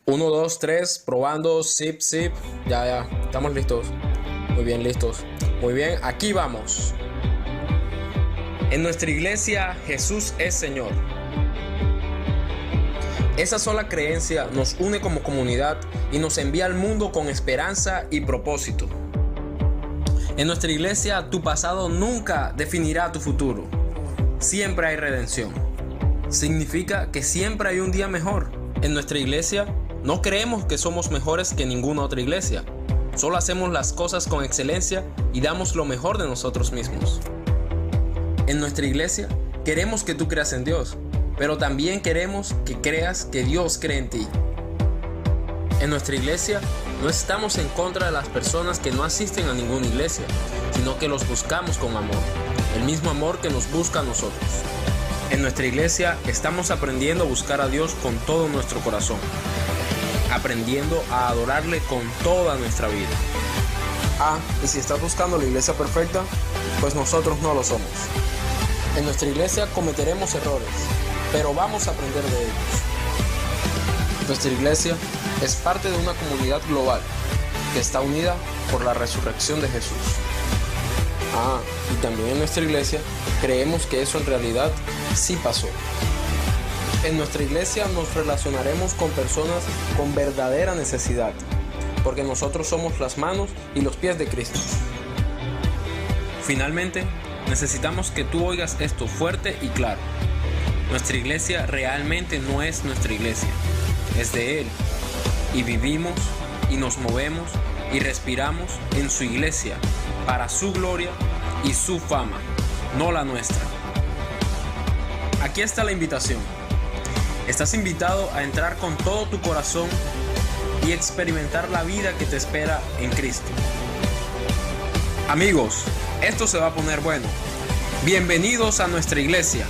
Uno, dos, tres, probando, zip, zip. Ya, estamos listos. Muy bien, listos. Muy bien, aquí vamos. En nuestra iglesia, Jesús es Señor. Esa sola creencia nos une como comunidad y nos envía al mundo con esperanza y propósito. En nuestra iglesia, tu pasado nunca definirá tu futuro. Siempre hay redención. Significa que siempre hay un día mejor. En nuestra iglesia, no creemos que somos mejores que ninguna otra iglesia. Solo hacemos las cosas con excelencia y damos lo mejor de nosotros mismos. En nuestra iglesia, queremos que tú creas en Dios, pero también queremos que creas que Dios cree en ti. En nuestra iglesia, no estamos en contra de las personas que no asisten a ninguna iglesia, sino que los buscamos con amor, el mismo amor que nos busca a nosotros. En nuestra iglesia, estamos aprendiendo a buscar a Dios con todo nuestro corazón, aprendiendo a adorarle con toda nuestra vida. Y si estás buscando la iglesia perfecta, pues nosotros no lo somos. En nuestra iglesia cometeremos errores, pero vamos a aprender de ellos. Nuestra iglesia es parte de una comunidad global que está unida por la resurrección de Jesús. Y también en nuestra iglesia creemos que eso en realidad sí pasó. En nuestra iglesia nos relacionaremos con personas con verdadera necesidad, porque nosotros somos las manos y los pies de Cristo. Finalmente, necesitamos que tú oigas esto fuerte y claro. Nuestra iglesia realmente no es nuestra iglesia, es de Él. Y vivimos y nos movemos y respiramos en su iglesia para su gloria y su fama, no la nuestra. Aquí está la invitación. Estás invitado a entrar con todo tu corazón y experimentar la vida que te espera en Cristo. Amigos, esto se va a poner bueno. Bienvenidos a nuestra iglesia.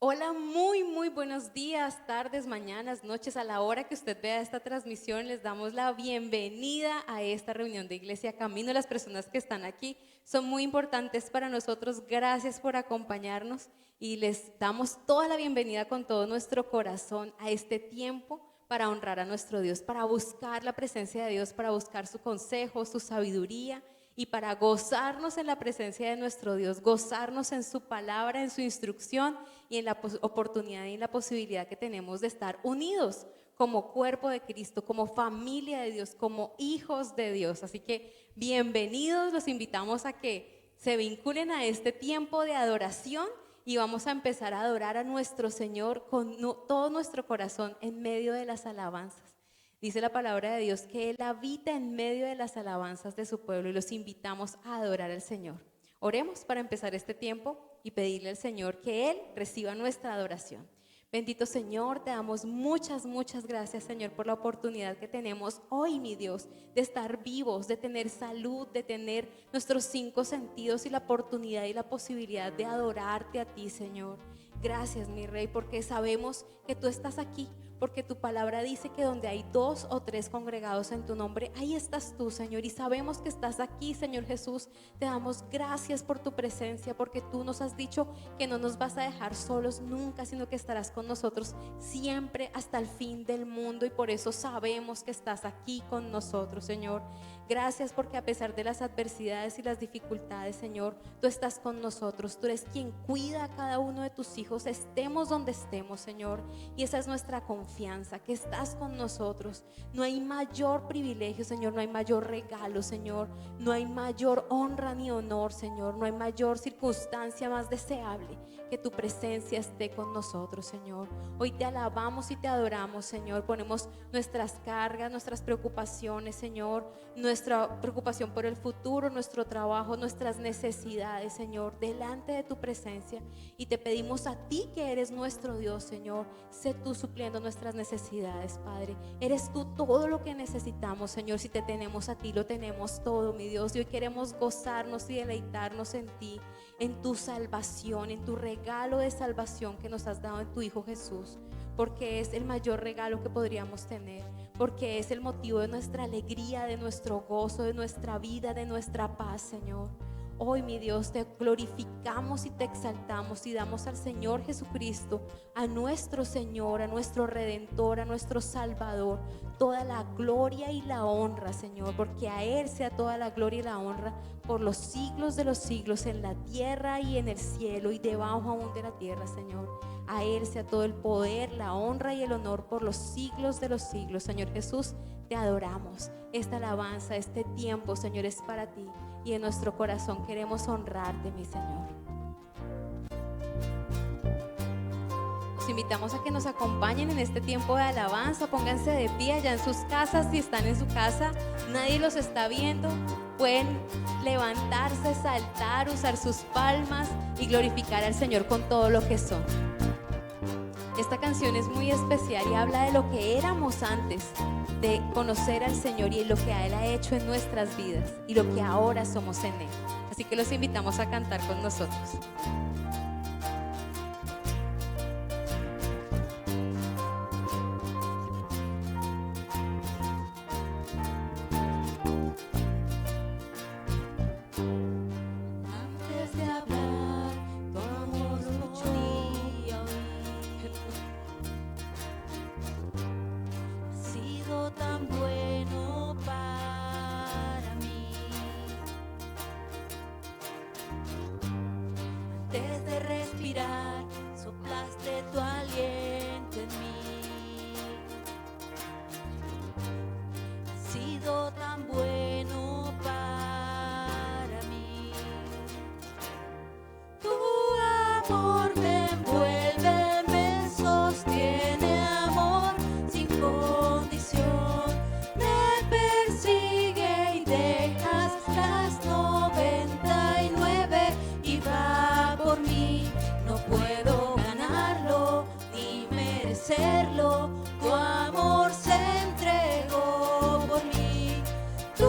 Hola, muy buenos días, tardes, mañanas, noches. A la hora que usted vea esta transmisión, les damos la bienvenida a esta reunión de Iglesia Camino. Las personas que están aquí son muy importantes para nosotros. Gracias por acompañarnos y les damos toda la bienvenida con todo nuestro corazón a este tiempo para honrar a nuestro Dios, para buscar la presencia de Dios, para buscar su consejo, su sabiduría y para gozarnos en la presencia de nuestro Dios, gozarnos en su palabra, en su instrucción y en la oportunidad y en la posibilidad que tenemos de estar unidos como cuerpo de Cristo, como familia de Dios, como hijos de Dios. Así que bienvenidos, los invitamos a que se vinculen a este tiempo de adoración y vamos a empezar a adorar a nuestro Señor con todo nuestro corazón en medio de las alabanzas. Dice la palabra de Dios que Él habita en medio de las alabanzas de su pueblo y los invitamos a adorar al Señor. Oremos para empezar este tiempo y pedirle al Señor que Él reciba nuestra adoración. Bendito Señor, te damos muchas gracias, Señor, por la oportunidad que tenemos hoy, mi Dios, de estar vivos, de tener salud, de tener nuestros 5 sentidos y la oportunidad y la posibilidad de adorarte a ti, Señor. Gracias, mi Rey, porque sabemos que tú estás aquí, porque tu palabra dice que donde hay 2 o 3 congregados en tu nombre, ahí estás tú, Señor, y sabemos que estás aquí, Señor Jesús. Te damos gracias por tu presencia, porque tú nos has dicho que no nos vas a dejar solos nunca, sino que estarás con nosotros siempre hasta el fin del mundo, y por eso sabemos que estás aquí con nosotros, Señor. Gracias porque a pesar de las adversidades y las dificultades, Señor, tú estás con nosotros. Tú eres quien cuida a cada uno de tus hijos, estemos donde estemos, Señor. Y esa es nuestra confianza, que estás con nosotros. No hay mayor privilegio, Señor, no hay mayor regalo, Señor. No hay mayor honra ni honor, Señor. No hay mayor circunstancia más deseable que tu presencia esté con nosotros, Señor. Hoy te alabamos y te adoramos, Señor. Ponemos nuestras cargas, nuestras preocupaciones, Señor, nuestra preocupación por el futuro, nuestro trabajo, nuestras necesidades, Señor, delante de tu presencia, y te pedimos a ti, que eres nuestro Dios, Señor, sé tú supliendo nuestras necesidades, Padre. Eres tú todo lo que necesitamos, Señor. Si te tenemos a ti, lo tenemos todo, mi Dios. Y hoy queremos gozarnos y deleitarnos en ti, en tu salvación, en tu regalo de salvación que nos has dado en tu Hijo Jesús, porque es el mayor regalo que podríamos tener, porque es el motivo de nuestra alegría, de nuestro gozo, de nuestra vida, de nuestra paz, Señor. Hoy, mi Dios, te glorificamos y te exaltamos y damos al Señor Jesucristo, a nuestro Señor, a nuestro Redentor, a nuestro Salvador, toda la gloria y la honra, Señor, porque a Él sea toda la gloria y la honra por los siglos de los siglos, en la tierra y en el cielo y debajo aún de la tierra, Señor. A Él sea todo el poder, la honra y el honor por los siglos de los siglos. Señor Jesús, te adoramos. Esta alabanza, este tiempo, Señor, es para ti. Y en nuestro corazón queremos honrarte, mi Señor. Los invitamos a que nos acompañen en este tiempo de alabanza. Pónganse de pie allá en sus casas. Si están en su casa, nadie los está viendo. Pueden levantarse, saltar, usar sus palmas y glorificar al Señor con todo lo que son. Esta canción es muy especial y habla de lo que éramos antes de conocer al Señor y lo que Él ha hecho en nuestras vidas y lo que ahora somos en Él. Así que los invitamos a cantar con nosotros. Soplaste tu aliento en mí. Has sido tan bueno para mí. Tu amor me envuelve, me sostiene, amor sin condición. Me persigue y dejas las 99 y va por mí. No puedo ganarlo ni merecerlo. Tu amor se entregó por mí. Tu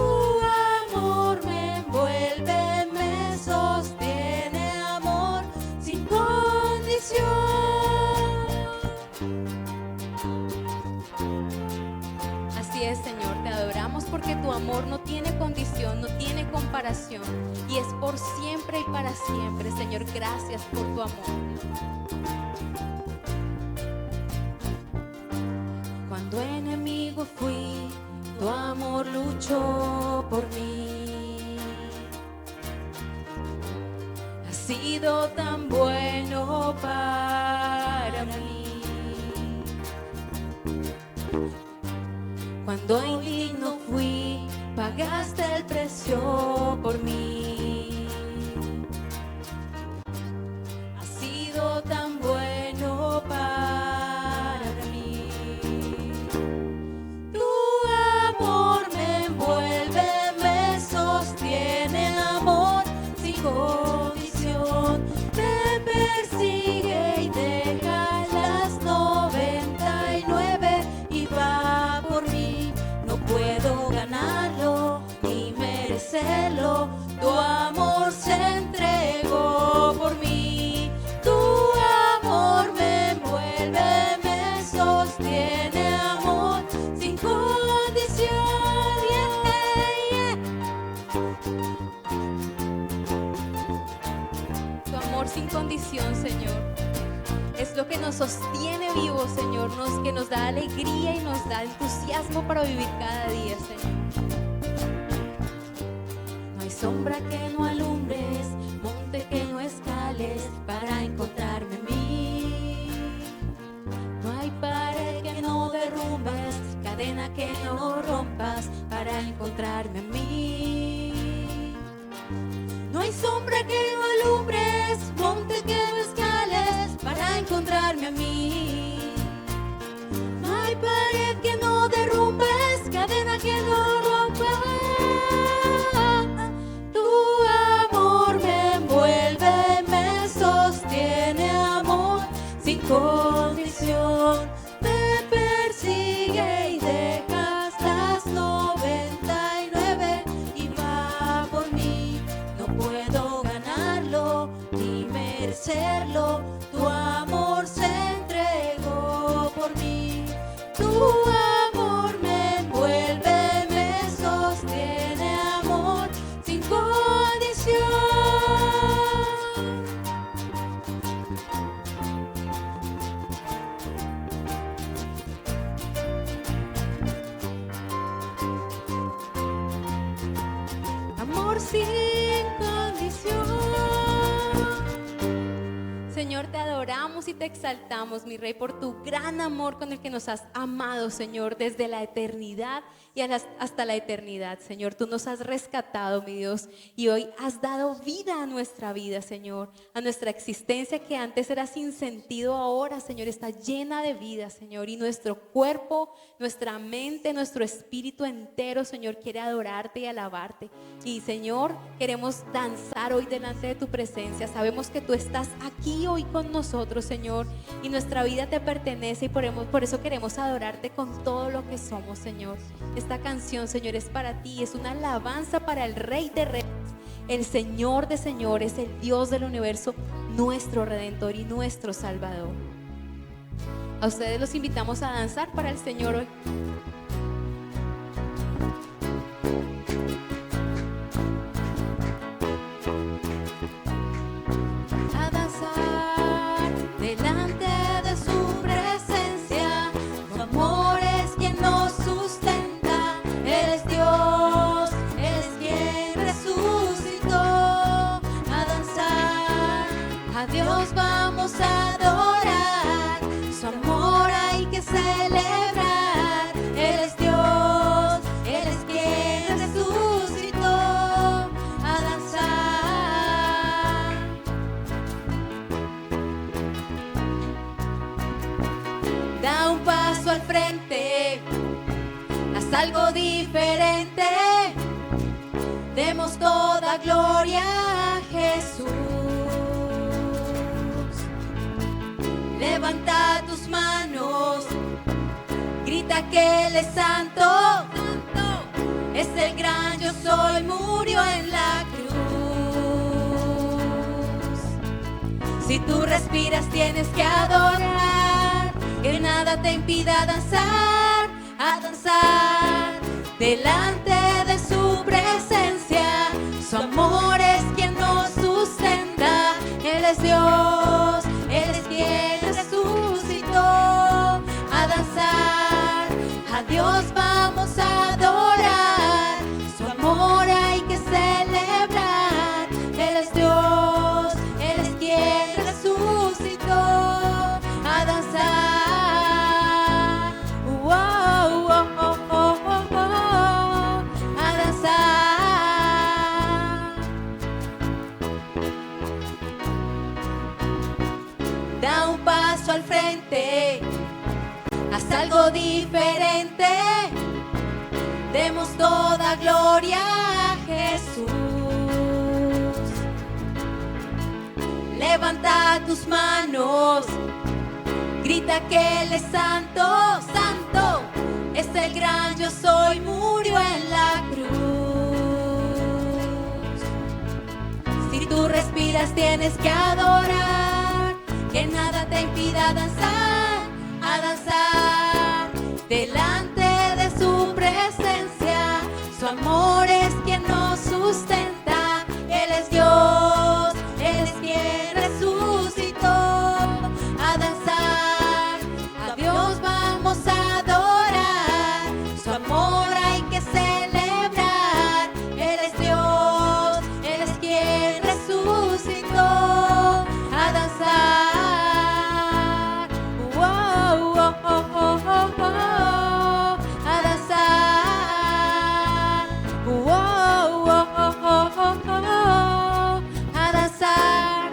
amor me envuelve, me sostiene, amor sin condición. Así es, Señor, te adoramos porque tu amor no tiene condición, no tiene comparación y es por siempre y para siempre. Señor, gracias por tu amor. Cuando enemigo fui, tu amor luchó por mí. Has sido tan bueno para mí. Cuando indigno fui, pagaste el precio por mí. Has sido tan bueno para mí. Tu amor me envuelve, me sostiene, amor sin condición. Me persigue y deja las 99 y va por mí. No puedo ganarlo ni merecerlo. Tu amor se entregó por mí. Tu amor me envuelve, me sostiene, amor sin condición. Tu amor sin condición, Señor, es lo que nos sostiene vivos, Señor, que nos da alegría y nos da entusiasmo para vivir cada día, Señor. No hay sombra que no alumbres, monte que no escales para encontrarme en mí. No hay pared que no derrumbes, cadena que no rompas para encontrarme en mí. No hay sombra que no alumbres, monte que no escales para encontrarme a mí. No hay pared que no derrumbes, cadena que no rompas. Tu amor me envuelve, me sostiene, amor sin condición. Me persigue y dejas las 99 y va por mí. No puedo ganarlo ni merecerlo. Tu amor se entregó por mí. Tu amor me sin condición. Señor, te adoramos y te exaltamos, mi Rey, por tu gran amor con el que nos has amado, Señor, desde la eternidad y hasta la eternidad. Señor, tú nos has rescatado, mi Dios, y hoy has dado vida a nuestra vida, Señor, a nuestra existencia que antes era sin sentido, ahora, Señor, está llena de vida, Señor, y nuestro cuerpo, nuestra mente, nuestro espíritu entero, Señor, quiere adorarte y alabarte. Y, Señor, queremos danzar hoy delante de tu presencia. Sabemos que tú estás aquí hoy con nosotros, Señor, y nuestra vida te pertenece, y por eso queremos adorarte con todo lo que somos, Señor. Esta canción, Señor, es para ti, es una alabanza para el Rey de Reyes, el Señor de señores, el Dios del universo, nuestro Redentor y nuestro Salvador. A ustedes los invitamos a danzar para el Señor hoy. A danzar delante de su presencia. Su amor es quien nos sustenta. Él es Dios, Él es quien resucitó. A danzar, a Dios vamos a adorar. Su amor hay que celebrar. Él es Dios, Él es quien resucitó. A danzar. Da un paso al frente, haz algo diferente. Demos toda gloria a Jesús. Levanta tus manos, grita que Él es santo. Es el gran yo soy, murió en la cruz. Si tú respiras tienes que adorar, que nada te impida danzar, a danzar delante de su presencia. Su amor es quien nos sustenta. Él es Dios, Él es quien resucitó. A danzar, a Dios vamos a adorar. Su amor hay que celebrar. Él es Dios, Él es quien resucitó. A danzar, wow, oh, oh, oh, oh, oh. A danzar. Da un paso al frente, haz algo diferente. Demos toda gloria a Jesús. Levanta tus manos, grita que Él es santo, santo. Es el gran yo soy, murió en la cruz. Si tú respiras tienes que adorar, que nada te impida danzar, a danzar delante de su presencia. Su amor es quien nos sustenta. Él es Dios, Él es quien resucitó. A danzar, a Dios vamos a adorar. Su amor hay que celebrar. Él es Dios, Él es quien resucitó. A danzar, wow, oh, oh, oh, oh, oh. A danzar, wow, oh, oh, oh, oh, oh. A danzar.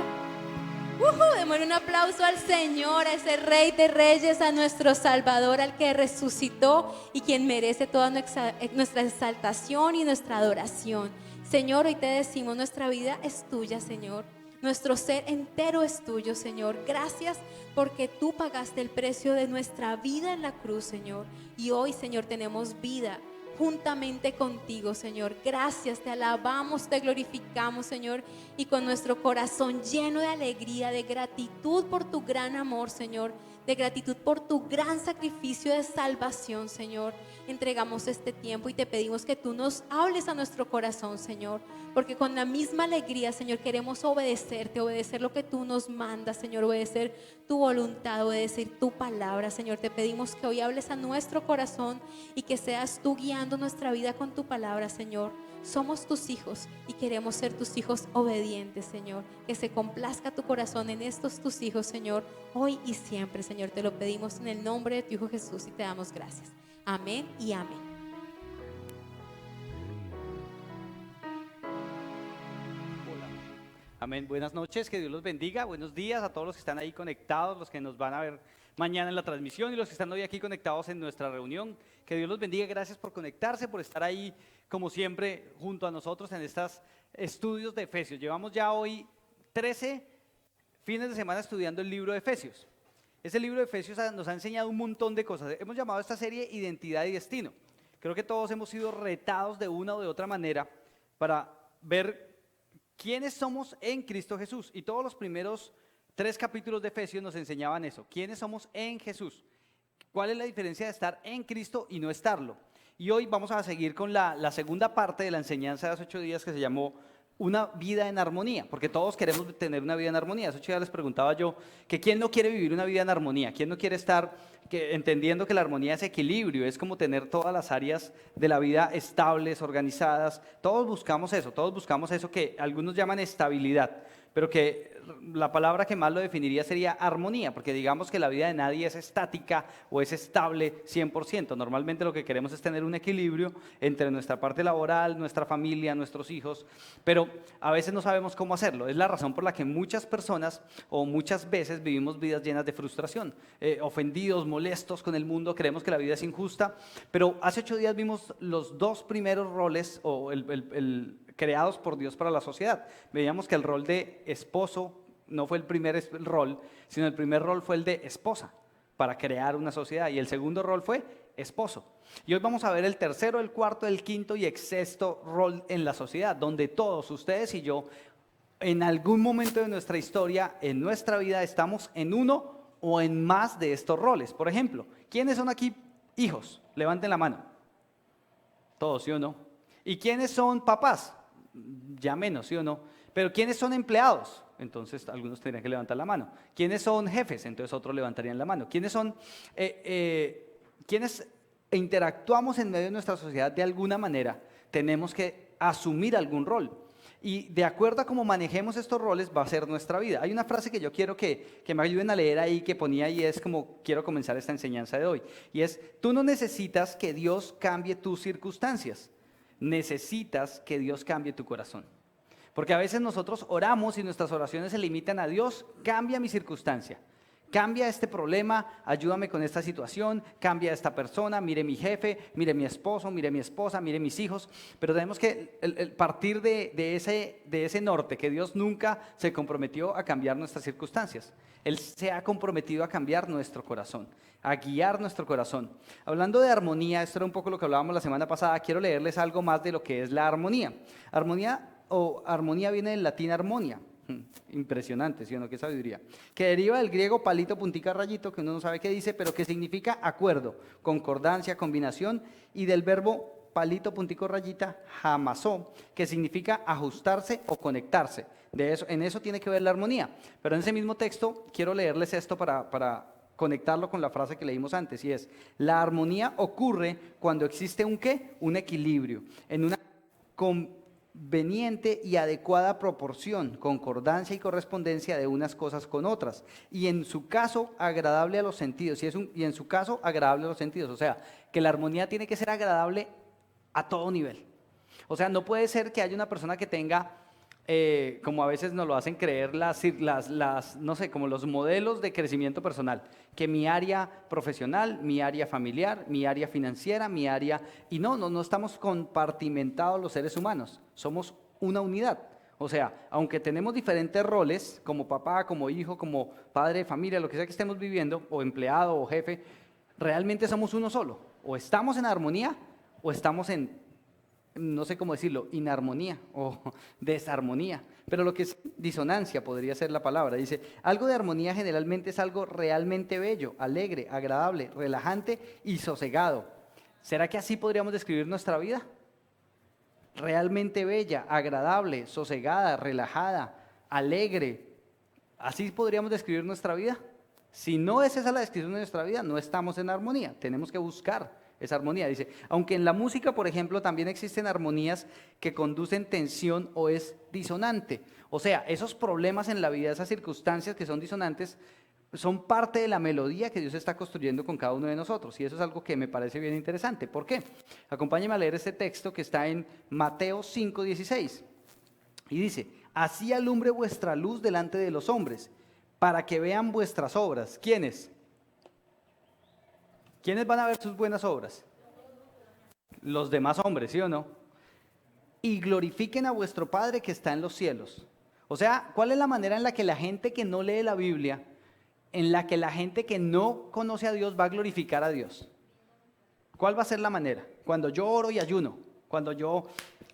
Démosle un aplauso al Señor, a ese Rey de Reyes, a nuestro Salvador, al que resucitó y quien merece toda nuestra exaltación y nuestra adoración. Señor, hoy te decimos, nuestra vida es tuya, Señor. Nuestro ser entero es tuyo, Señor. Gracias porque tú pagaste el precio de nuestra vida en la cruz, Señor. Y hoy, Señor, tenemos vida juntamente contigo, Señor. Gracias, te alabamos, te glorificamos, Señor. Y con nuestro corazón lleno de alegría, de gratitud por tu gran amor, Señor. De gratitud por tu gran sacrificio de salvación, Señor. entregamos este tiempo y te pedimos que tú nos hables a nuestro corazón, Señor, porque con la misma alegría, Señor, queremos obedecerte, obedecer lo que tú nos mandas, Señor, obedecer tu voluntad, obedecer tu palabra, Señor. Te pedimos que hoy hables a nuestro corazón y que seas tú guiando nuestra vida con tu palabra, Señor. Somos tus hijos y queremos ser tus hijos obedientes, Señor. Que se complazca tu corazón en estos tus hijos, Señor, hoy y siempre, Señor. Te lo pedimos en el nombre de tu Hijo Jesús y te damos gracias. Amén y amén. Hola. Amén. Buenas noches, que Dios los bendiga. Buenos días a todos los que están ahí conectados, los que nos van a ver mañana en la transmisión y los que están hoy aquí conectados en nuestra reunión. Que Dios los bendiga. Gracias por conectarse, por estar ahí como siempre junto a nosotros en estos estudios de Efesios. Llevamos ya hoy 13 fines de semana estudiando el libro de Efesios. Ese libro de Efesios nos ha enseñado un montón de cosas. Hemos llamado a esta serie Identidad y Destino. Creo que todos hemos sido retados de una o de otra manera para ver quiénes somos en Cristo Jesús. Y todos los primeros 3 capítulos de Efesios nos enseñaban eso. ¿Quiénes somos en Jesús? ¿Cuál es la diferencia de estar en Cristo y no estarlo? Y hoy vamos a seguir con la segunda parte de la enseñanza de hace 8 días que se llamó Una vida en armonía, porque todos queremos tener una vida en armonía. Hace 8 días les preguntaba yo que quién no quiere vivir una vida en armonía, quién no quiere estar entendiendo que la armonía es equilibrio, es como tener todas las áreas de la vida estables, organizadas. Todos buscamos eso que algunos llaman estabilidad, pero que la palabra que más lo definiría sería armonía, porque digamos que la vida de nadie es estática o es estable 100%. Normalmente lo que queremos es tener un equilibrio entre nuestra parte laboral, nuestra familia, nuestros hijos, pero a veces no sabemos cómo hacerlo. Es la razón por la que muchas personas o muchas veces vivimos vidas llenas de frustración, ofendidos, molestos con el mundo, creemos que la vida es injusta, pero hace 8 días vimos los 2 primeros roles o creados por Dios para la sociedad. Veíamos que el rol de esposo no fue el primer rol, sino el primer rol fue el de esposa para crear una sociedad, y el segundo rol fue esposo. Y hoy vamos a ver el tercero, el cuarto, el quinto y el sexto rol en la sociedad, donde todos ustedes y yo en algún momento de nuestra historia, en nuestra vida, estamos en uno o en más de estos roles. Por ejemplo, ¿quiénes son aquí hijos? Levanten la mano. Todos, ¿sí o no? ¿Y quiénes son papás? Ya menos, ¿sí o no? Pero ¿quiénes son empleados? Entonces algunos tendrían que levantar la mano. ¿Quiénes son jefes? Entonces otros levantarían la mano. ¿Quiénes son, quiénes interactuamos en medio de nuestra sociedad de alguna manera? Tenemos que asumir algún rol. Y de acuerdo a cómo manejemos estos roles va a ser nuestra vida. Hay una frase que yo quiero que me ayuden a leer ahí, que ponía ahí, es como quiero comenzar esta enseñanza de hoy. Y es, tú no necesitas que Dios cambie tus circunstancias. Necesitas que Dios cambie tu corazón. Porque a veces nosotros oramos y nuestras oraciones se limitan a Dios, cambia mi circunstancia, cambia este problema, ayúdame con esta situación, cambia esta persona, mire mi jefe, mire mi esposo, mire mi esposa, mire mis hijos. Pero tenemos que partir de ese norte, que Dios nunca se comprometió a cambiar nuestras circunstancias. Él se ha comprometido a cambiar nuestro corazón, a guiar nuestro corazón. Hablando de armonía, esto era un poco lo que hablábamos la semana pasada, quiero leerles algo más de lo que es la armonía. Armonía viene del latín armonia. Impresionante, ¿sí o no? Qué sabiduría. Que deriva del griego palito, puntica, rayito, que uno no sabe qué dice, pero que significa acuerdo, concordancia, combinación, y del verbo palito, puntico, rayita, jamazó, que significa ajustarse o conectarse. En eso tiene que ver la armonía. Pero en ese mismo texto quiero leerles esto para conectarlo con la frase que leímos antes, y es: la armonía ocurre cuando existe un ¿qué? Un equilibrio, en una conveniente y adecuada proporción, concordancia y correspondencia de unas cosas con otras, y en su caso agradable a los sentidos, y en su caso agradable a los sentidos. O sea, que la armonía tiene que ser agradable a todo nivel. O sea, no puede ser que haya una persona que tenga como a veces nos lo hacen creer no sé, como los modelos de crecimiento personal, que mi área profesional, mi área familiar, mi área financiera, mi área... Y no estamos compartimentados los seres humanos, somos una unidad. O sea, aunque tenemos diferentes roles, como papá, como hijo, como padre de familia, lo que sea que estemos viviendo, o empleado, o jefe, realmente somos uno solo. O estamos en armonía, o estamos en... no sé cómo decirlo, inarmonía o desarmonía, pero lo que es disonancia podría ser la palabra. Dice, algo de armonía generalmente es algo realmente bello, alegre, agradable, relajante y sosegado. ¿Será que así podríamos describir nuestra vida? Realmente bella, agradable, sosegada, relajada, alegre. ¿Así podríamos describir nuestra vida? Si no es esa la descripción de nuestra vida, no estamos en armonía. Tenemos que buscar esa armonía. Dice, aunque en la música, por ejemplo, también existen armonías que conducen tensión o es disonante. O sea, esos problemas en la vida, esas circunstancias que son disonantes, son parte de la melodía que Dios está construyendo con cada uno de nosotros. Y eso es algo que me parece bien interesante. ¿Por qué? Acompáñenme a leer este texto que está en Mateo 5:16. Y dice, así alumbre vuestra luz delante de los hombres, para que vean vuestras obras. ¿Quiénes? ¿Quiénes van a ver sus buenas obras? Los demás hombres, ¿sí o no? Y glorifiquen a vuestro Padre que está en los cielos. O sea, ¿cuál es la manera en la que la gente que no lee la Biblia, en la que la gente que no conoce a Dios va a glorificar a Dios? ¿Cuál va a ser la manera? Cuando yo oro y ayuno, cuando yo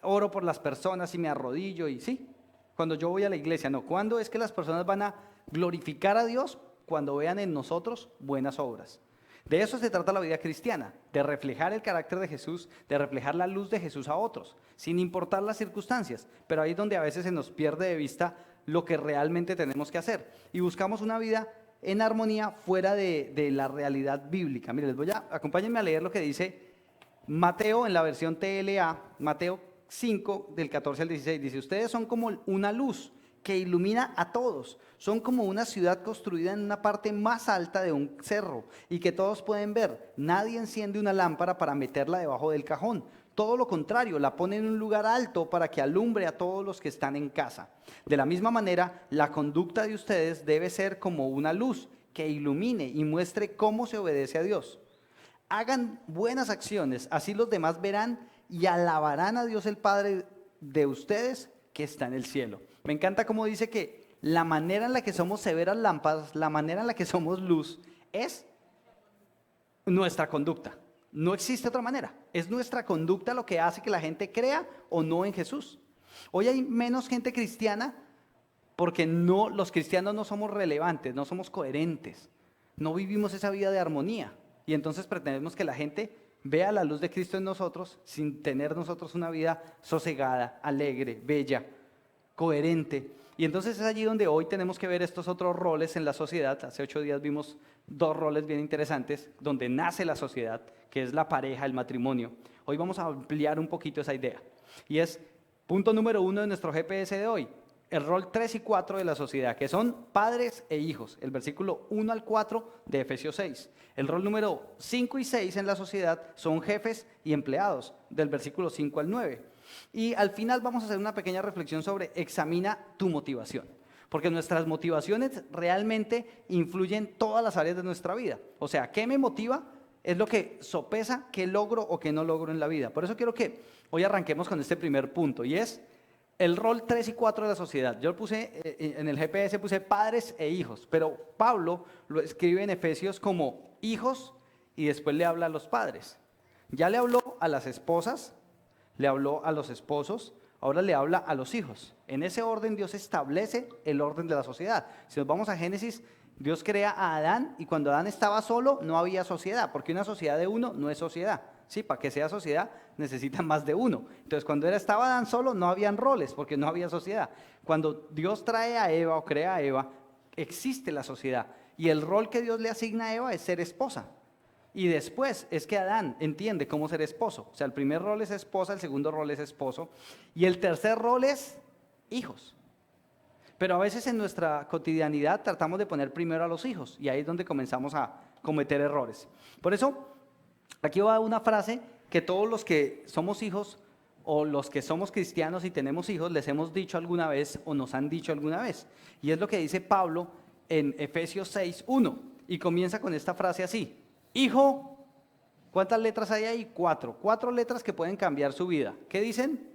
oro por las personas y me arrodillo y sí, cuando yo voy a la iglesia, no. ¿Cuándo es que las personas van a glorificar a Dios? Cuando vean en nosotros buenas obras. De eso se trata la vida cristiana, de reflejar el carácter de Jesús, de reflejar la luz de Jesús a otros, sin importar las circunstancias. Pero ahí es donde a veces se nos pierde de vista lo que realmente tenemos que hacer. Y buscamos una vida en armonía fuera de la realidad bíblica. Miren, acompáñenme a leer lo que dice Mateo en la versión TLA, Mateo 5, del 14 al 16. Dice, ustedes son como una luz que ilumina a todos. Son como una ciudad construida en una parte más alta de un cerro y que todos pueden ver. Nadie enciende una lámpara para meterla debajo del cajón. Todo lo contrario, la pone en un lugar alto para que alumbre a todos los que están en casa. De la misma manera, la conducta de ustedes debe ser como una luz que ilumine y muestre cómo se obedece a Dios. Hagan buenas acciones, así los demás verán y alabarán a Dios el Padre de ustedes que está en el cielo. Me encanta cómo dice que la manera en la que somos severas lámparas, la manera en la que somos luz, es nuestra conducta. No existe otra manera. Es nuestra conducta lo que hace que la gente crea o no en Jesús. Hoy hay menos gente cristiana porque los cristianos no somos relevantes, no somos coherentes, no vivimos esa vida de armonía. Y entonces pretendemos que la gente vea la luz de Cristo en nosotros sin tener nosotros una vida sosegada, alegre, bella, coherente. Y entonces es allí donde hoy tenemos que ver estos otros roles en la sociedad. Hace 8 días vimos 2 roles bien interesantes donde nace la sociedad, que es la pareja, el matrimonio. Hoy vamos a ampliar un poquito esa idea. Y es punto número 1 de nuestro GPS de hoy, el rol 3 y 4 de la sociedad, que son padres e hijos, el versículo 1 al 4 de Efesios 6. El rol número 5 y 6 en la sociedad son jefes y empleados, del versículo 5 al 9. Y al final vamos a hacer una pequeña reflexión sobre examina tu motivación, porque nuestras motivaciones realmente influyen todas las áreas de nuestra vida. O sea, ¿qué me motiva? Es lo que sopesa qué logro o qué no logro en la vida. Por eso quiero que hoy arranquemos con este primer punto, y es el rol 3 y 4 de la sociedad. Yo puse en el GPS, puse padres e hijos, pero Pablo lo escribe en Efesios como hijos y después le habla a los padres. Ya le habló a las esposas, le habló a los esposos, ahora le habla a los hijos. En ese orden Dios establece el orden de la sociedad. Si nos vamos a Génesis, Dios crea a Adán y cuando Adán estaba solo no había sociedad, porque una sociedad de uno no es sociedad. Sí, para que sea sociedad necesita más de uno. Entonces cuando estaba Adán solo no habían roles porque no había sociedad. Cuando Dios trae a Eva o crea a Eva, existe la sociedad. Y el rol que Dios le asigna a Eva es ser esposa. Y después es que Adán entiende cómo ser esposo. O sea, el primer rol es esposa, el segundo rol es esposo. Y el tercer rol es hijos. Pero a veces en nuestra cotidianidad tratamos de poner primero a los hijos. Y ahí es donde comenzamos a cometer errores. Por eso, aquí va una frase que todos los que somos hijos o los que somos cristianos y tenemos hijos les hemos dicho alguna vez o nos han dicho alguna vez. Y es lo que dice Pablo en Efesios 6:1. Y comienza con esta frase así. Hijo, ¿cuántas letras hay ahí? 4. 4 letras que pueden cambiar su vida. ¿Qué dicen?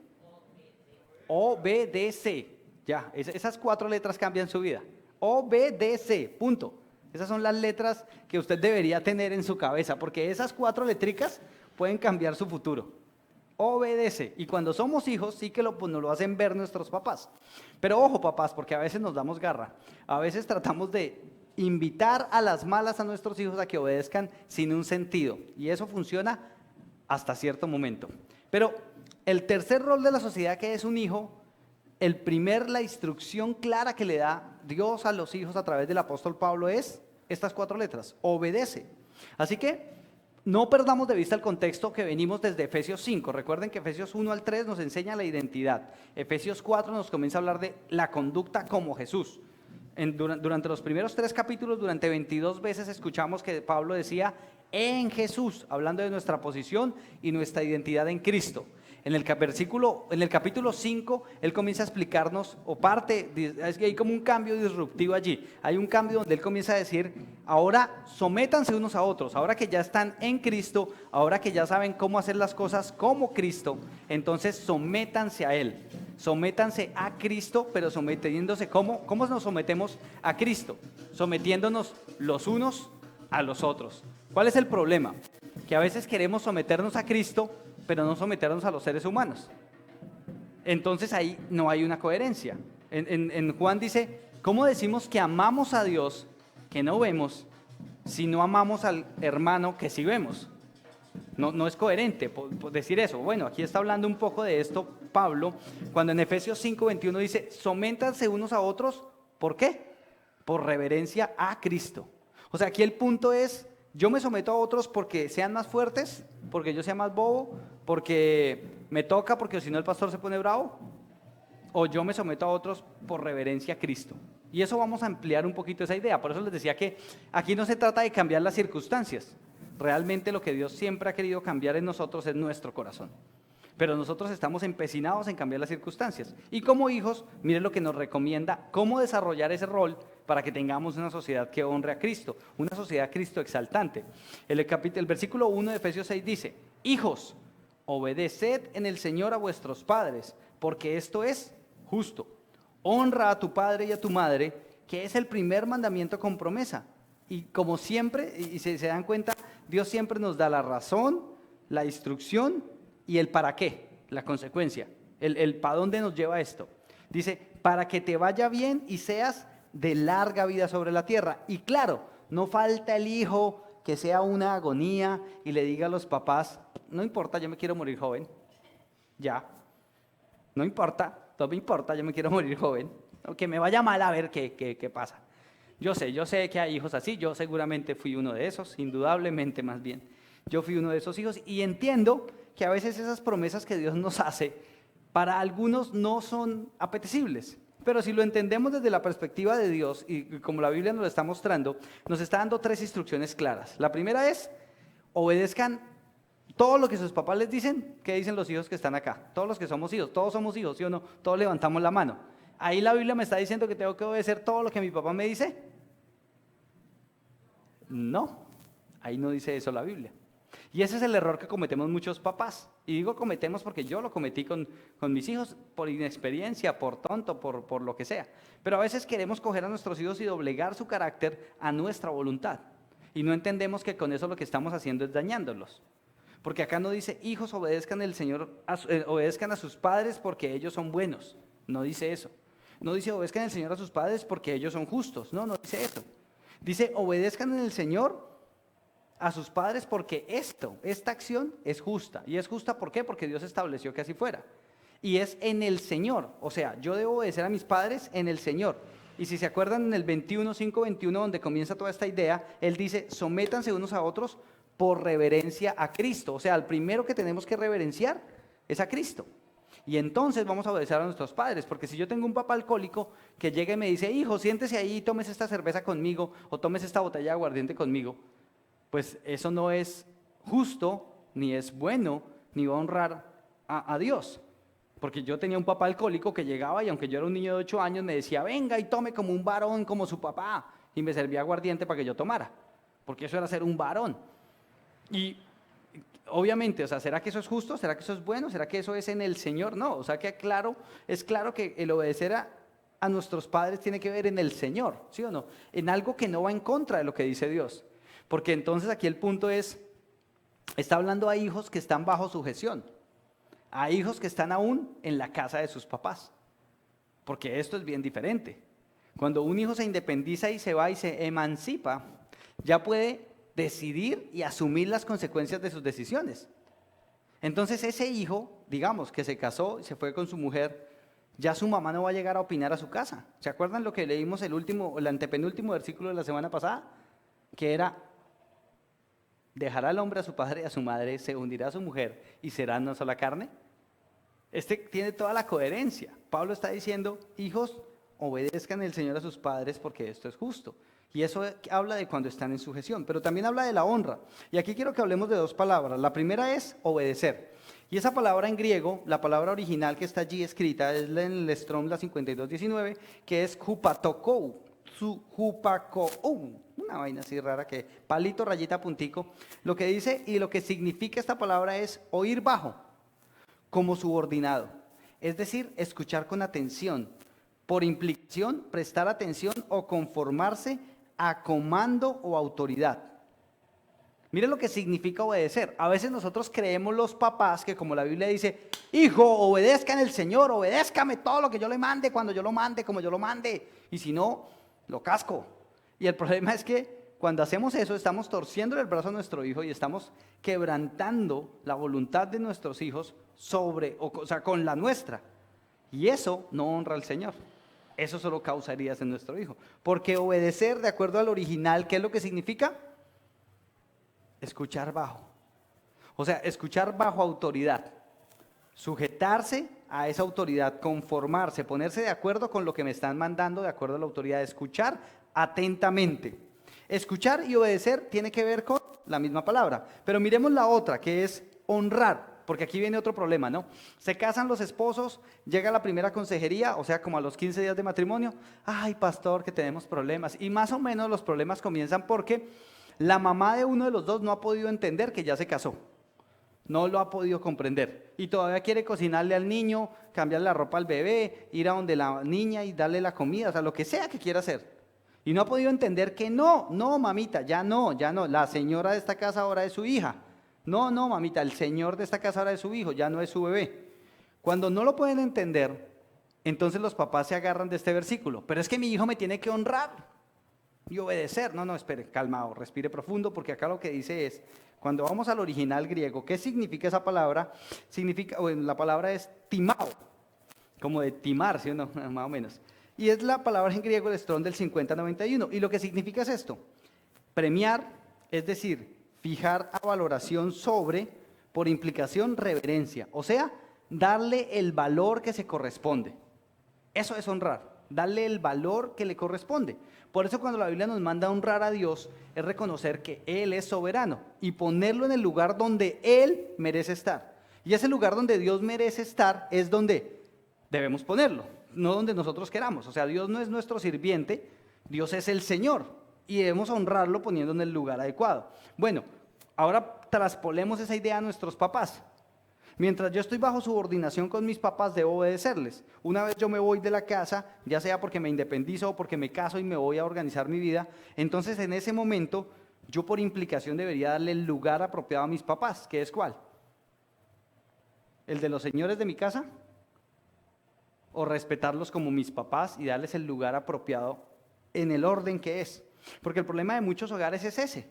Obedece. Ya, esas 4 letras cambian su vida. Obedece, punto. Esas son las letras que usted debería tener en su cabeza, porque esas 4 letricas pueden cambiar su futuro. Obedece. Y cuando somos hijos, sí que nos lo hacen ver nuestros papás. Pero ojo, papás, porque a veces nos damos garra. A veces tratamos de invitar a las malas a nuestros hijos a que obedezcan sin un sentido. Y eso funciona hasta cierto momento. Pero el tercer rol de la sociedad, que es un hijo, la instrucción clara que le da Dios a los hijos a través del apóstol Pablo es estas 4 letras: obedece. Así que no perdamos de vista el contexto que venimos desde Efesios 5. Recuerden que Efesios 1 al 3 nos enseña la identidad. Efesios 4 nos comienza a hablar de la conducta como Jesús. Durante los primeros 3 capítulos, durante 22 veces escuchamos que Pablo decía en Jesús, hablando de nuestra posición y nuestra identidad en Cristo. En el capítulo 5, él comienza a explicarnos, es que hay como un cambio disruptivo allí. Hay un cambio donde él comienza a decir: ahora sométanse unos a otros, ahora que ya están en Cristo, ahora que ya saben cómo hacer las cosas como Cristo, entonces sométanse a Él, sométanse a Cristo, pero sometiéndose. ¿Cómo nos sometemos a Cristo? Sometiéndonos los unos a los otros. ¿Cuál es el problema? Que a veces queremos someternos a Cristo, pero no someternos a los seres humanos. Entonces ahí no hay una coherencia. En Juan dice: ¿cómo decimos que amamos a Dios que no vemos si no amamos al hermano que sí vemos? No es coherente decir eso. Bueno, aquí está hablando un poco de esto Pablo, cuando en Efesios 5:21 dice: sométanse unos a otros. ¿Por qué? Por reverencia a Cristo. O sea, aquí el punto es: yo me someto a otros porque sean más fuertes, porque yo sea más bobo, porque me toca, porque si no el pastor se pone bravo, o yo me someto a otros por reverencia a Cristo. Y eso vamos a ampliar un poquito esa idea. Por eso les decía que aquí no se trata de cambiar las circunstancias. Realmente lo que Dios siempre ha querido cambiar en nosotros es nuestro corazón. Pero nosotros estamos empecinados en cambiar las circunstancias. Y como hijos, miren lo que nos recomienda: cómo desarrollar ese rol para que tengamos una sociedad que honre a Cristo, una sociedad Cristo exaltante. El versículo 1 de Efesios 6 dice: hijos, obedeced en el Señor a vuestros padres, porque esto es justo. Honra a tu padre y a tu madre, que es el primer mandamiento con promesa. Y como siempre, y se dan cuenta, Dios siempre nos da la razón, la instrucción y el para qué, la consecuencia, el para dónde nos lleva esto. Dice: para que te vaya bien y seas de larga vida sobre la tierra. Y claro, no falta el hijo que sea una agonía y le diga a los papás: no importa, yo me quiero morir joven. Ya, no importa, no me importa, yo me quiero morir joven. Que me vaya mal, a ver qué pasa. Yo sé que hay hijos así. Yo seguramente fui uno de esos, indudablemente más bien. Yo fui uno de esos hijos y entiendo que a veces esas promesas que Dios nos hace, para algunos no son apetecibles. Pero si lo entendemos desde la perspectiva de Dios, y como la Biblia nos lo está mostrando, nos está dando 3 instrucciones claras. La primera es: obedezcan todo lo que sus papás les dicen. ¿Qué dicen los hijos que están acá? Todos los que somos hijos, todos somos hijos, ¿sí o no? Todos levantamos la mano. Ahí la Biblia me está diciendo que tengo que obedecer todo lo que mi papá me dice. No, ahí no dice eso la Biblia. Y ese es el error que cometemos muchos papás. Y digo cometemos porque yo lo cometí con mis hijos, por inexperiencia, por tonto, por lo que sea. Pero a veces queremos coger a nuestros hijos y doblegar su carácter a nuestra voluntad. Y no entendemos que con eso lo que estamos haciendo es dañándolos. Porque acá no dice: hijos, obedezcan obedezcan a sus padres porque ellos son buenos. No dice eso. No dice: obedezcan al Señor a sus padres porque ellos son justos. No dice eso. Dice: obedezcan en el Señor a sus padres porque esta acción es justa. ¿Y es justa por qué? Porque Dios estableció que así fuera. Y es en el Señor. O sea, yo debo obedecer a mis padres en el Señor. Y si se acuerdan, en el 5:21, donde comienza toda esta idea, Él dice: sométanse unos a otros por reverencia a Cristo. O sea, el primero que tenemos que reverenciar es a Cristo. Y entonces vamos a obedecer a nuestros padres, porque si yo tengo un papá alcohólico que llega y me dice: hijo, siéntese ahí y tomes esta cerveza conmigo, o tomes esta botella de aguardiente conmigo, pues eso no es justo, ni es bueno, ni va a honrar a Dios. Porque yo tenía un papá alcohólico que llegaba y aunque yo era un niño de 8 años me decía: venga y tome como un varón, como su papá, y me servía aguardiente para que yo tomara, porque eso era ser un varón. Y obviamente, o sea, ¿será que eso es justo? ¿Será que eso es bueno? ¿Será que eso es en el Señor? No, o sea, que es claro que el obedecer a nuestros padres tiene que ver en el Señor, ¿sí o no? En algo que no va en contra de lo que dice Dios. Porque entonces aquí el punto está hablando a hijos que están bajo sujeción, a hijos que están aún en la casa de sus papás. Porque esto es bien diferente. Cuando un hijo se independiza y se va y se emancipa, ya puede decidir y asumir las consecuencias de sus decisiones. Entonces ese hijo, digamos, que se casó y se fue con su mujer, ya su mamá no va a llegar a opinar a su casa. ¿Se acuerdan lo que leímos el antepenúltimo versículo de la semana pasada? Que era, dejará al hombre a su padre y a su madre, se unirá a su mujer y serán una sola carne. Este tiene toda la coherencia. Pablo está diciendo, hijos, obedezcan el Señor a sus padres porque esto es justo. Y eso habla de cuando están en sujeción, pero también habla de la honra. Y aquí quiero que hablemos de dos palabras. La primera es obedecer. Y esa palabra en griego, la palabra original que está allí escrita, es en el Strong, la 5219, que es hupatokou, hupakou, una vaina así rara que palito, rayita, puntico. Lo que dice y lo que significa esta palabra es oír bajo, como subordinado. Es decir, escuchar con atención. Por implicación, prestar atención o conformarse a comando o autoridad. Miren lo que significa obedecer. A veces nosotros creemos los papás que como la Biblia dice, hijo, obedezca en el Señor, obedézcame todo lo que yo le mande, cuando yo lo mande, como yo lo mande. Y si no, lo casco. Y el problema es que cuando hacemos eso, estamos torciendo el brazo a nuestro hijo y estamos quebrantando la voluntad de nuestros hijos o sea, con la nuestra. Y eso no honra al Señor. Eso solo causa heridas en nuestro hijo. Porque obedecer, de acuerdo al original, ¿qué es lo que significa? Escuchar bajo. O sea, escuchar bajo autoridad. Sujetarse a esa autoridad, conformarse, ponerse de acuerdo con lo que me están mandando, de acuerdo a la autoridad. Escuchar atentamente. Escuchar y obedecer tiene que ver con la misma palabra. Pero miremos la otra, que es honrar. Porque aquí viene otro problema, ¿no? Se casan los esposos, llega la primera consejería, o sea, como a los 15 días de matrimonio. Ay, pastor, que tenemos problemas. Y más o menos los problemas comienzan porque la mamá de uno de los dos no ha podido entender que ya se casó. No lo ha podido comprender. Y todavía quiere cocinarle al niño, cambiarle la ropa al bebé, ir a donde la niña y darle la comida, o sea, lo que sea que quiera hacer. Y no ha podido entender que no, mamita, ya no. La señora de esta casa ahora es su hija. No, mamita, el señor de esta casa ahora es su hijo, ya no es su bebé. Cuando no lo pueden entender, entonces los papás se agarran de este versículo. Pero es que mi hijo me tiene que honrar y obedecer. No, espere, calmado, respire profundo, porque acá lo que dice es, cuando vamos al original griego, ¿qué significa esa palabra? La palabra es timao, como de timar, ¿sí o no? Más o menos. Y es la palabra en griego, el Strong del 5091. Y lo que significa es esto, premiar, es decir, fijar a valoración sobre, por implicación, reverencia. O sea, darle el valor que se corresponde. Eso es honrar, darle el valor que le corresponde. Por eso cuando la Biblia nos manda a honrar a Dios, es reconocer que Él es soberano y ponerlo en el lugar donde Él merece estar. Y ese lugar donde Dios merece estar es donde debemos ponerlo, no donde nosotros queramos. O sea, Dios no es nuestro sirviente, Dios es el Señor. Y debemos honrarlo poniendo en el lugar adecuado. Bueno, ahora traspolemos esa idea a nuestros papás. Mientras yo estoy bajo subordinación con mis papás, debo obedecerles. Una vez yo me voy de la casa, ya sea porque me independizo o porque me caso y me voy a organizar mi vida, entonces en ese momento yo por implicación debería darle el lugar apropiado a mis papás, que es ¿cuál? ¿El de los señores de mi casa? ¿O respetarlos como mis papás y darles el lugar apropiado en el orden que es? Porque el problema de muchos hogares es ese,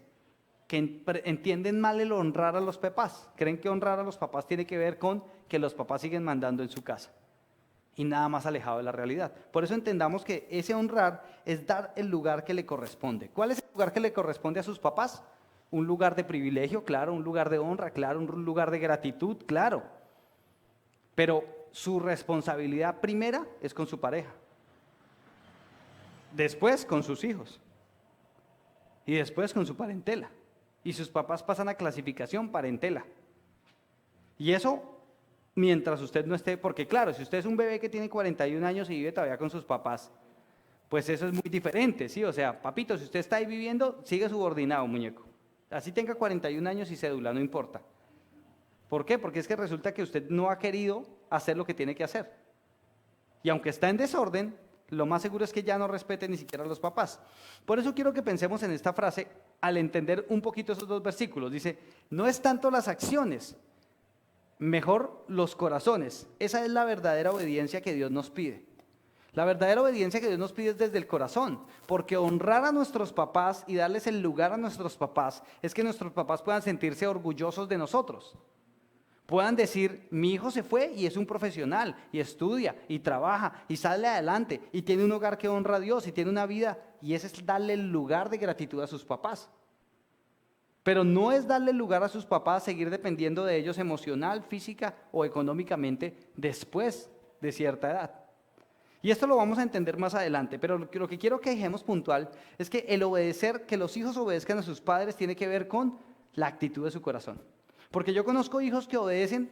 que entienden mal el honrar a los papás. Creen que honrar a los papás tiene que ver con que los papás siguen mandando en su casa. Y nada más alejado de la realidad. Por eso entendamos que ese honrar es dar el lugar que le corresponde. ¿Cuál es el lugar que le corresponde a sus papás? Un lugar de privilegio, claro, un lugar de honra, claro, un lugar de gratitud, claro. Pero su responsabilidad primera es con su pareja. Después con sus hijos. Y después con su parentela. Y sus papás pasan a clasificación parentela. Y eso mientras usted no esté, porque claro, si usted es un bebé que tiene 41 años y vive todavía con sus papás, pues eso es muy diferente, ¿sí? O sea, papito, si usted está ahí viviendo, sigue subordinado, muñeco. Así tenga 41 años y cédula, no importa. ¿Por qué? Porque es que resulta que usted no ha querido hacer lo que tiene que hacer. Y aunque está en desorden, lo más seguro es que ya no respete ni siquiera a los papás. Por eso quiero que pensemos en esta frase al entender un poquito esos dos versículos. Dice, no es tanto las acciones, mejor los corazones. Esa es la verdadera obediencia que Dios nos pide. La verdadera obediencia que Dios nos pide es desde el corazón, porque honrar a nuestros papás y darles el lugar a nuestros papás es que nuestros papás puedan sentirse orgullosos de nosotros. puedan decir, mi hijo se fue y es un profesional, y estudia, y trabaja, y sale adelante, y tiene un hogar que honra a Dios, y tiene una vida, y ese es darle el lugar de gratitud a sus papás. Pero no es darle lugar a sus papás, seguir dependiendo de ellos emocional, física o económicamente después de cierta edad. Y esto lo vamos a entender más adelante, pero lo que quiero que dejemos puntual es que el obedecer, que los hijos obedezcan a sus padres, tiene que ver con la actitud de su corazón. Porque yo conozco hijos que obedecen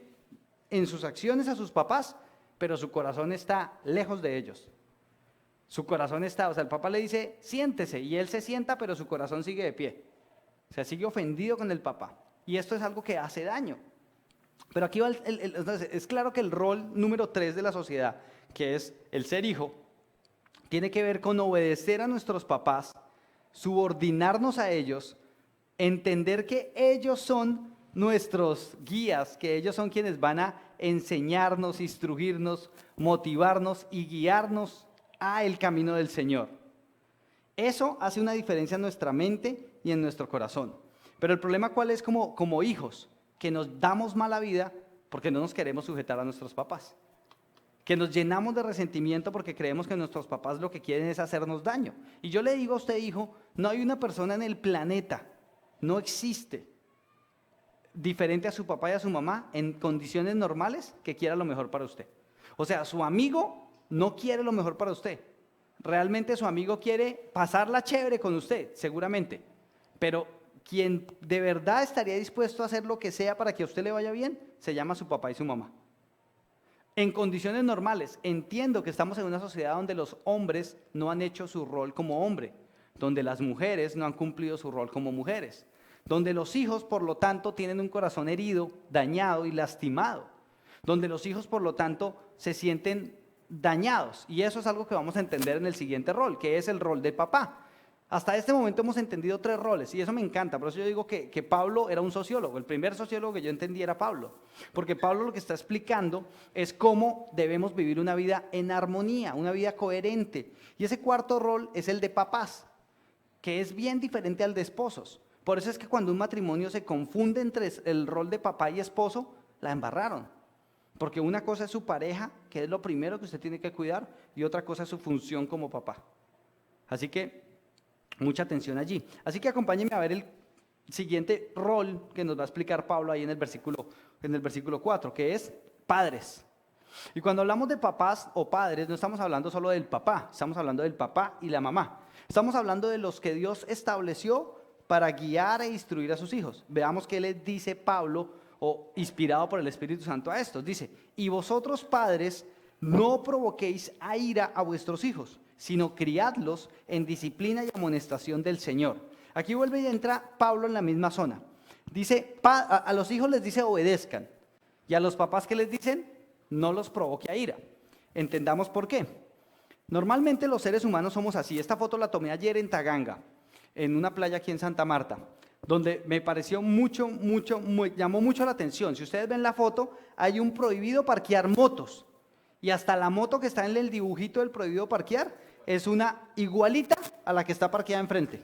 en sus acciones a sus papás, pero su corazón está lejos de ellos. Su corazón está, o sea, el papá le dice, siéntese, y él se sienta, pero su corazón sigue de pie. O sea, sigue ofendido con el papá. Y esto es algo que hace daño. Pero aquí va entonces, es claro que el rol número 3 de la sociedad, que es el ser hijo, tiene que ver con obedecer a nuestros papás, subordinarnos a ellos, entender que ellos son nuestros guías, que ellos son quienes van a enseñarnos, instruirnos, motivarnos y guiarnos a el camino del Señor. Eso hace una diferencia en nuestra mente y en nuestro corazón. Pero el problema ¿cuál es como hijos? Que nos damos mala vida porque no nos queremos sujetar a nuestros papás. Que nos llenamos de resentimiento porque creemos que nuestros papás lo que quieren es hacernos daño. Y yo le digo a usted, hijo, no hay una persona en el planeta, no existe, diferente a su papá y a su mamá en condiciones normales que quiera lo mejor para usted. O sea, su amigo no quiere lo mejor para usted. Realmente su amigo quiere pasarla chévere con usted, seguramente. Pero quien de verdad estaría dispuesto a hacer lo que sea para que a usted le vaya bien, se llama su papá y su mamá. En condiciones normales, entiendo que estamos en una sociedad donde los hombres no han hecho su rol como hombre, donde las mujeres no han cumplido su rol como mujeres, donde los hijos, por lo tanto, tienen un corazón herido, dañado y lastimado, donde los hijos, por lo tanto, se sienten dañados. Y eso es algo que vamos a entender en el siguiente rol, que es el rol de papá. Hasta este momento hemos entendido 3 roles y eso me encanta. Por eso yo digo que Pablo era un sociólogo. El primer sociólogo que yo entendí era Pablo. Porque Pablo lo que está explicando es cómo debemos vivir una vida en armonía, una vida coherente. Y ese cuarto rol es el de papás, que es bien diferente al de esposos. Por eso es que cuando un matrimonio se confunde entre el rol de papá y esposo, la embarraron. Porque una cosa es su pareja, que es lo primero que usted tiene que cuidar, y otra cosa es su función como papá. Así que mucha atención allí. Así que acompáñenme a ver el siguiente rol que nos va a explicar Pablo ahí en el versículo 4, que es padres. Y cuando hablamos de papás o padres, no estamos hablando solo del papá, estamos hablando del papá y la mamá. Estamos hablando de los que Dios estableció para guiar e instruir a sus hijos. Veamos qué les dice Pablo, o inspirado por el Espíritu Santo a estos. Dice, y vosotros padres, no provoquéis a ira a vuestros hijos, sino criadlos en disciplina y amonestación del Señor. Aquí vuelve y entra Pablo en la misma zona. Dice, a los hijos les dice obedezcan, y a los papás que les dicen, no los provoque a ira. Entendamos por qué. Normalmente los seres humanos somos así. Esta foto la tomé ayer en Taganga, en una playa aquí en Santa Marta, donde me pareció llamó mucho la atención. Si ustedes ven la foto, hay un prohibido parquear motos. Y hasta la moto que está en el dibujito del prohibido parquear es una igualita a la que está parqueada enfrente.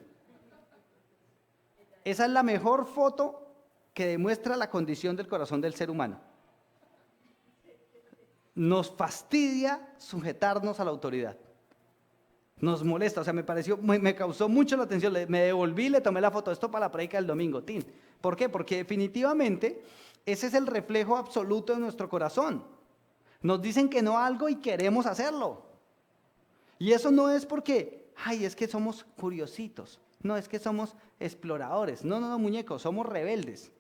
Esa es la mejor foto que demuestra la condición del corazón del ser humano. Nos fastidia sujetarnos a la autoridad. Nos molesta, o sea, me causó mucho la atención. Me devolví, le tomé la foto, esto para la prédica del domingo. ¡Tin! ¿Por qué? Porque definitivamente ese es el reflejo absoluto de nuestro corazón. Nos dicen que no a algo y queremos hacerlo. Y eso no es porque, es que somos curiositos. No, es que somos exploradores. No, muñecos, somos rebeldes.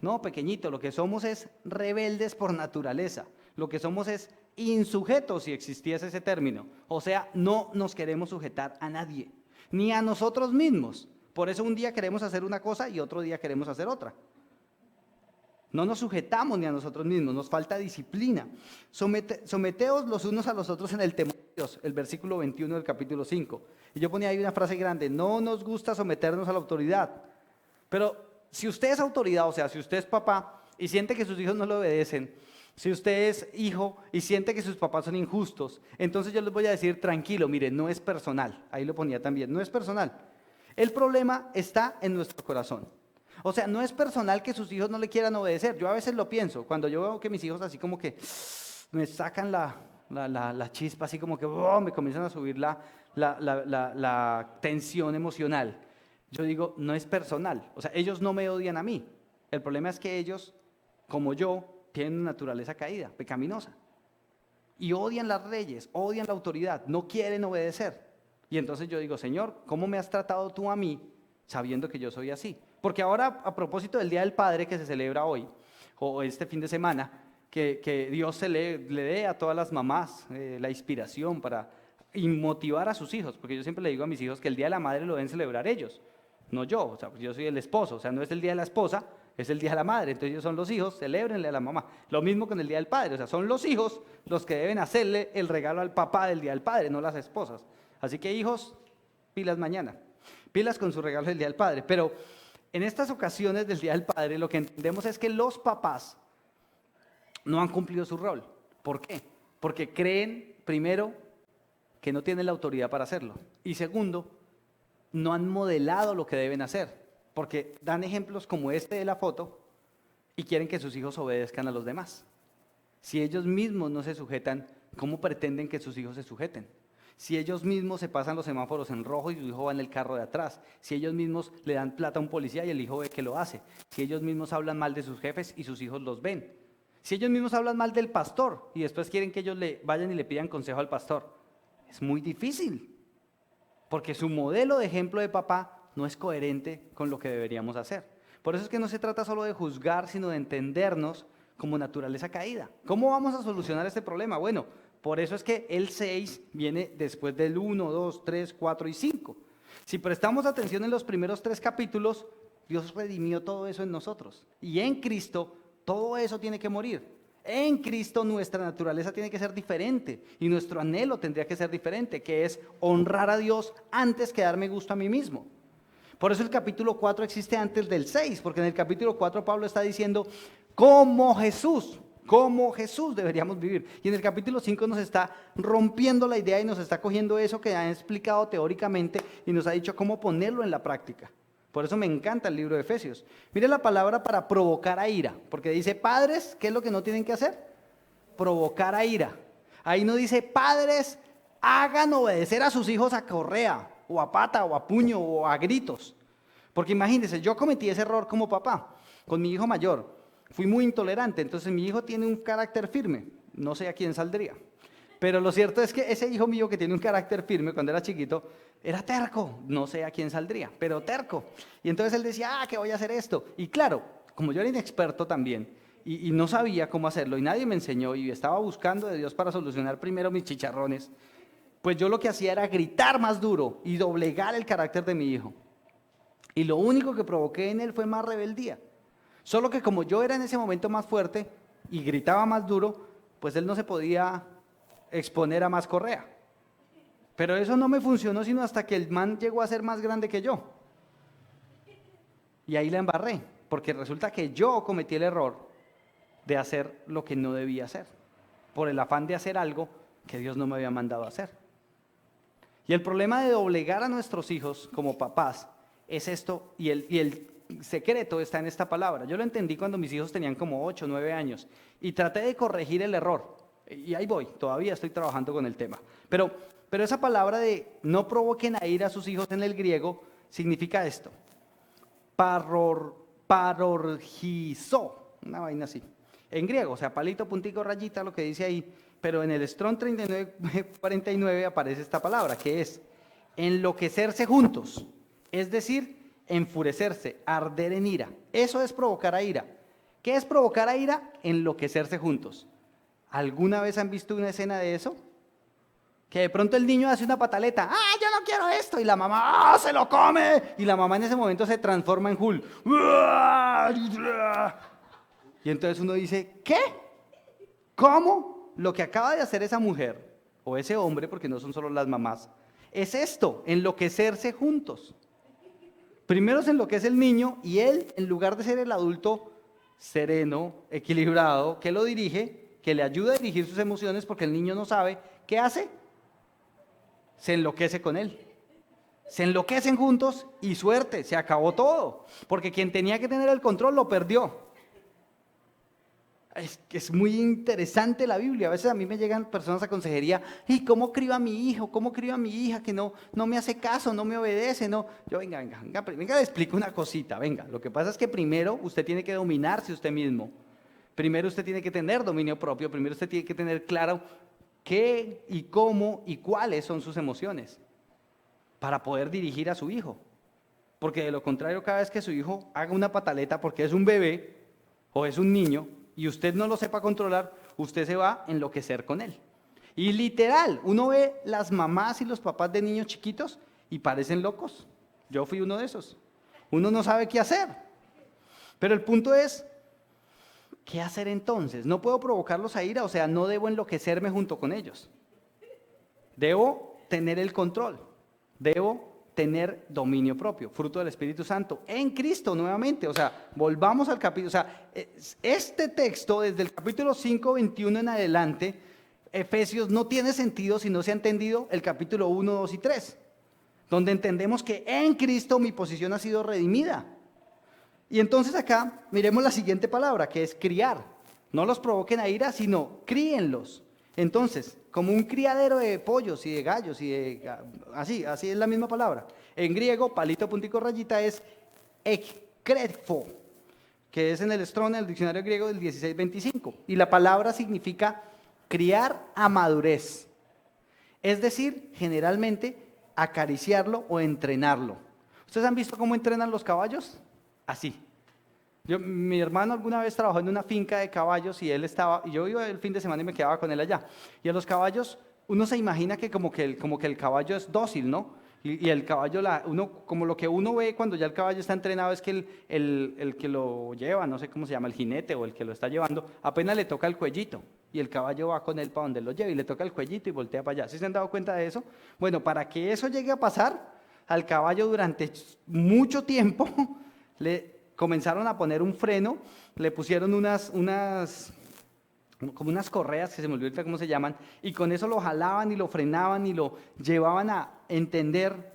No, pequeñito, lo que somos es rebeldes por naturaleza. Lo que somos es insujetos, si existiese ese término. O sea, no nos queremos sujetar a nadie, ni a nosotros mismos. Por eso un día queremos hacer una cosa y otro día queremos hacer otra. No nos sujetamos ni a nosotros mismos, nos falta disciplina. Someteos los unos a los otros en el temor de Dios, el versículo 21 del capítulo 5. Y yo ponía ahí una frase grande, no nos gusta someternos a la autoridad. Pero si usted es autoridad, o sea, si usted es papá y siente que sus hijos no le obedecen, si usted es hijo y siente que sus papás son injustos, entonces yo les voy a decir, tranquilo, mire, no es personal. Ahí lo ponía también, no es personal. El problema está en nuestro corazón. O sea, no es personal que sus hijos no le quieran obedecer. Yo a veces lo pienso, cuando yo veo que mis hijos así como que me sacan la chispa, así como que me comienzan a subir la tensión emocional. Yo digo, no es personal. O sea, ellos no me odian a mí. El problema es que ellos, como yo, tienen una naturaleza caída, pecaminosa. Y odian las leyes, odian la autoridad, no quieren obedecer. Y entonces yo digo, Señor, ¿cómo me has tratado tú a mí sabiendo que yo soy así? Porque ahora, a propósito del Día del Padre que se celebra hoy, o este fin de semana, que Dios le dé a todas las mamás la inspiración para motivar a sus hijos, porque yo siempre le digo a mis hijos que el Día de la Madre lo deben celebrar ellos, no yo. O sea, yo soy el esposo, o sea, no es el Día de la esposa, es el Día de la Madre. Entonces ellos son los hijos, celébrenle a la mamá. Lo mismo con el Día del Padre, o sea, son los hijos los que deben hacerle el regalo al papá del Día del Padre, no las esposas. Así que hijos, pilas mañana, pilas con su regalo del Día del Padre. Pero en estas ocasiones del Día del Padre lo que entendemos es que los papás no han cumplido su rol. ¿Por qué? Porque creen, primero, que no tienen la autoridad para hacerlo. Y segundo, no han modelado lo que deben hacer. Porque dan ejemplos como este de la foto y quieren que sus hijos obedezcan a los demás. Si ellos mismos no se sujetan, ¿cómo pretenden que sus hijos se sujeten? Si ellos mismos se pasan los semáforos en rojo y su hijo va en el carro de atrás. Si ellos mismos le dan plata a un policía y el hijo ve que lo hace. Si ellos mismos hablan mal de sus jefes y sus hijos los ven. Si ellos mismos hablan mal del pastor y después quieren que ellos le vayan y le pidan consejo al pastor. Es muy difícil. Porque su modelo de ejemplo de papá no es coherente con lo que deberíamos hacer. Por eso es que no se trata solo de juzgar, sino de entendernos como naturaleza caída. ¿Cómo vamos a solucionar este problema? Bueno, por eso es que el 6 viene después del 1, 2, 3, 4 y 5. Si prestamos atención en los primeros 3 capítulos, Dios redimió todo eso en nosotros. Y en Cristo todo eso tiene que morir. En Cristo nuestra naturaleza tiene que ser diferente y nuestro anhelo tendría que ser diferente, que es honrar a Dios antes que darme gusto a mí mismo. Por eso el capítulo 4 existe antes del 6, porque en el capítulo 4 Pablo está diciendo como Jesús deberíamos vivir. Y en el capítulo 5 nos está rompiendo la idea y nos está cogiendo eso que han explicado teóricamente y nos ha dicho cómo ponerlo en la práctica. Por eso me encanta el libro de Efesios. Mire la palabra para provocar a ira, porque dice padres, ¿qué es lo que no tienen que hacer? Provocar a ira. Ahí no dice padres, hagan obedecer a sus hijos a correa, o a pata, o a puño, o a gritos. Porque imagínense, yo cometí ese error como papá, con mi hijo mayor. Fui muy intolerante, entonces mi hijo tiene un carácter firme, no sé a quién saldría. Pero lo cierto es que ese hijo mío que tiene un carácter firme cuando era chiquito, era terco, no sé a quién saldría, pero terco. Y entonces él decía, que voy a hacer esto. Y claro, como yo era inexperto también, y no sabía cómo hacerlo, y nadie me enseñó, y estaba buscando de Dios para solucionar primero mis chicharrones, pues yo lo que hacía era gritar más duro y doblegar el carácter de mi hijo. Y lo único que provoqué en él fue más rebeldía. Solo que como yo era en ese momento más fuerte y gritaba más duro, pues él no se podía exponer a más correa. Pero eso no me funcionó sino hasta que el man llegó a ser más grande que yo. Y ahí la embarré, porque resulta que yo cometí el error de hacer lo que no debía hacer, por el afán de hacer algo que Dios no me había mandado a hacer. Y el problema de doblegar a nuestros hijos como papás es esto, y el secreto está en esta palabra. Yo lo entendí cuando mis hijos tenían como 8 o 9 años y traté de corregir el error. Y ahí voy, todavía estoy trabajando con el tema. Pero esa palabra de no provoquen a ira a sus hijos en el griego significa esto. Parorgizo, una vaina así. En griego, o sea, palito, puntico, rayita, lo que dice ahí. Pero en el Strong 3949 aparece esta palabra, que es enloquecerse juntos. Es decir, enfurecerse, arder en ira. Eso es provocar a ira. ¿Qué es provocar a ira? Enloquecerse juntos. ¿Alguna vez han visto una escena de eso? Que de pronto el niño hace una pataleta, yo no quiero esto, y la mamá, se lo come, y la mamá en ese momento se transforma en Hulk. Y entonces uno dice, ¿qué? ¿Cómo? Lo que acaba de hacer esa mujer, o ese hombre, porque no son solo las mamás, es esto, enloquecerse juntos. Primero se enloquece el niño y él, en lugar de ser el adulto sereno, equilibrado, que lo dirige, que le ayuda a dirigir sus emociones porque el niño no sabe, ¿qué hace? Se enloquece con él. Se enloquecen juntos y suerte, se acabó todo. Porque quien tenía que tener el control lo perdió. Es muy interesante la Biblia. A veces a mí me llegan personas a consejería, ¿y cómo crío a mi hijo? ¿Cómo crío a mi hija que no me hace caso, no me obedece? No. Yo, venga, le explico una cosita, venga. Lo que pasa es que primero usted tiene que dominarse usted mismo. Primero usted tiene que tener dominio propio. Primero usted tiene que tener claro qué y cómo y cuáles son sus emociones para poder dirigir a su hijo. Porque de lo contrario, cada vez que su hijo haga una pataleta porque es un bebé o es un niño, y usted no lo sepa controlar, usted se va a enloquecer con él. Y literal, uno ve las mamás y los papás de niños chiquitos y parecen locos. Yo fui uno de esos. Uno no sabe qué hacer. Pero el punto es, ¿qué hacer entonces? No puedo provocarlos a ira, o sea, no debo enloquecerme junto con ellos. Debo tener el control. Debo tener dominio propio, fruto del Espíritu Santo, en Cristo nuevamente. O sea, volvamos al capítulo, o sea, este texto desde el capítulo 5, 21 en adelante, Efesios, no tiene sentido si no se ha entendido el capítulo 1, 2 y 3, donde entendemos que en Cristo mi posición ha sido redimida. Y entonces acá, miremos la siguiente palabra, que es criar. No los provoquen a ira, sino críenlos. Entonces, como un criadero de pollos y de gallos y de así es la misma palabra. En griego, palito, puntico, rayita, es ekkrefo, que es en el Strong, en el diccionario griego del 1625. Y la palabra significa criar a madurez. Es decir, generalmente acariciarlo o entrenarlo. ¿Ustedes han visto cómo entrenan los caballos? Así. Mi hermano alguna vez trabajó en una finca de caballos y yo iba el fin de semana y me quedaba con él allá. Y a los caballos, uno se imagina que como que el caballo es dócil, ¿no? Y el caballo, como lo que uno ve cuando ya el caballo está entrenado es que el que lo lleva, no sé cómo se llama, el jinete o el que lo está llevando, apenas le toca el cuellito. Y el caballo va con él para donde lo lleva y le toca el cuellito y voltea para allá. ¿Sí se han dado cuenta de eso? Bueno, para que eso llegue a pasar, al caballo durante mucho tiempo le comenzaron a poner un freno, le pusieron como unas correas, que se me olvidó ahorita cómo se llaman, y con eso lo jalaban y lo frenaban y lo llevaban a entender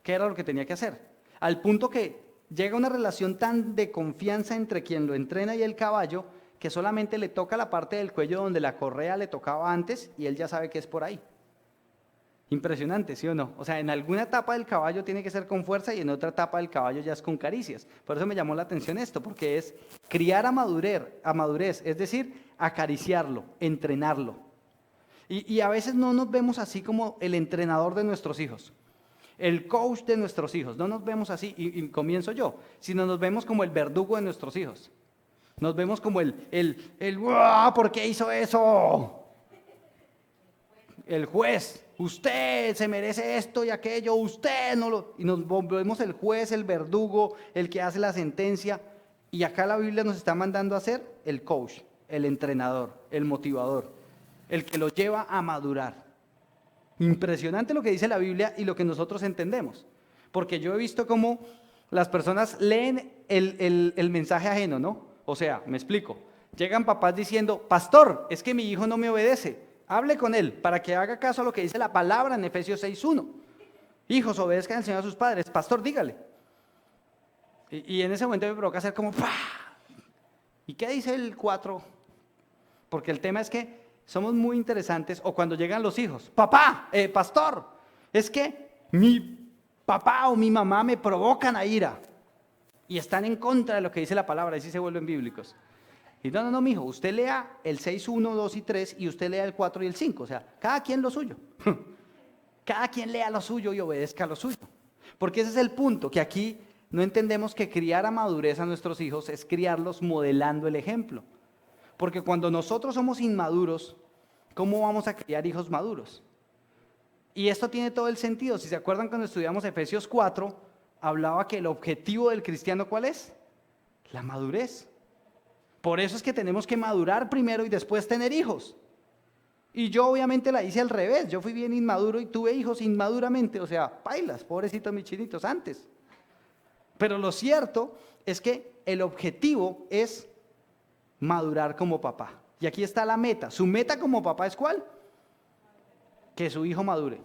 qué era lo que tenía que hacer. Al punto que llega una relación tan de confianza entre quien lo entrena y el caballo, que solamente le toca la parte del cuello donde la correa le tocaba antes y él ya sabe que es por ahí. Impresionante, ¿sí o no? O sea, en alguna etapa del caballo tiene que ser con fuerza y en otra etapa del caballo ya es con caricias. Por eso me llamó la atención esto, porque es criar a madurez, es decir, acariciarlo, entrenarlo. Y a veces no nos vemos así como el entrenador de nuestros hijos, el coach de nuestros hijos, no nos vemos así, y comienzo yo, sino nos vemos como el verdugo de nuestros hijos. Nos vemos como ¿por qué hizo eso? El juez. Usted se merece esto y aquello, usted no lo... Y nos volvemos el juez, el verdugo, el que hace la sentencia. Y acá la Biblia nos está mandando a ser el coach, el entrenador, el motivador, el que lo lleva a madurar. Impresionante lo que dice la Biblia y lo que nosotros entendemos. Porque yo he visto cómo las personas leen el mensaje ajeno, ¿no? O sea, me explico. Llegan papás diciendo, pastor, es que mi hijo no me obedece. Hable con él para que haga caso a lo que dice la palabra en Efesios 6:1. Hijos, obedezcan al Señor a sus padres. Pastor, dígale. Y en ese momento me provoca hacer como ¡pah! ¿Y qué dice el 4? Porque el tema es que somos muy interesantes. O cuando llegan los hijos. Papá, pastor, es que mi papá o mi mamá me provocan a ira. Y están en contra de lo que dice la palabra. Y sí se vuelven bíblicos. Y no, mijo, usted lea el 6, 1, 2 y 3 y usted lea el 4 y el 5. O sea, cada quien lo suyo. Cada quien lea lo suyo y obedezca lo suyo. Porque ese es el punto, que aquí no entendemos que criar a madurez a nuestros hijos es criarlos modelando el ejemplo. Porque cuando nosotros somos inmaduros, ¿cómo vamos a criar hijos maduros? Y esto tiene todo el sentido. Si se acuerdan cuando estudiamos Efesios 4, hablaba que el objetivo del cristiano, ¿cuál es? La madurez. Por eso es que tenemos que madurar primero y después tener hijos. Y yo obviamente la hice al revés. Yo fui bien inmaduro y tuve hijos inmaduramente. O sea, pailas, pobrecitos mis chinitos antes. Pero lo cierto es que el objetivo es madurar como papá. Y aquí está la meta. Su meta como papá es ¿cuál? Que su hijo madure.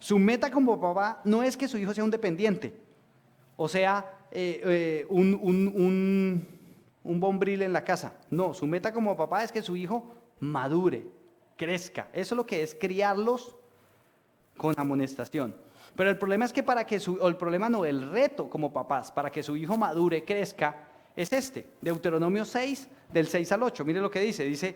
Su meta como papá no es que su hijo sea un dependiente, o sea, un bombril en la casa. No, su meta como papá es que su hijo madure, crezca. Eso es lo que es criarlos con amonestación. Pero el problema es que el reto como papás, para que su hijo madure, crezca, es Deuteronomio 6, del 6 al 8. Mire lo que dice,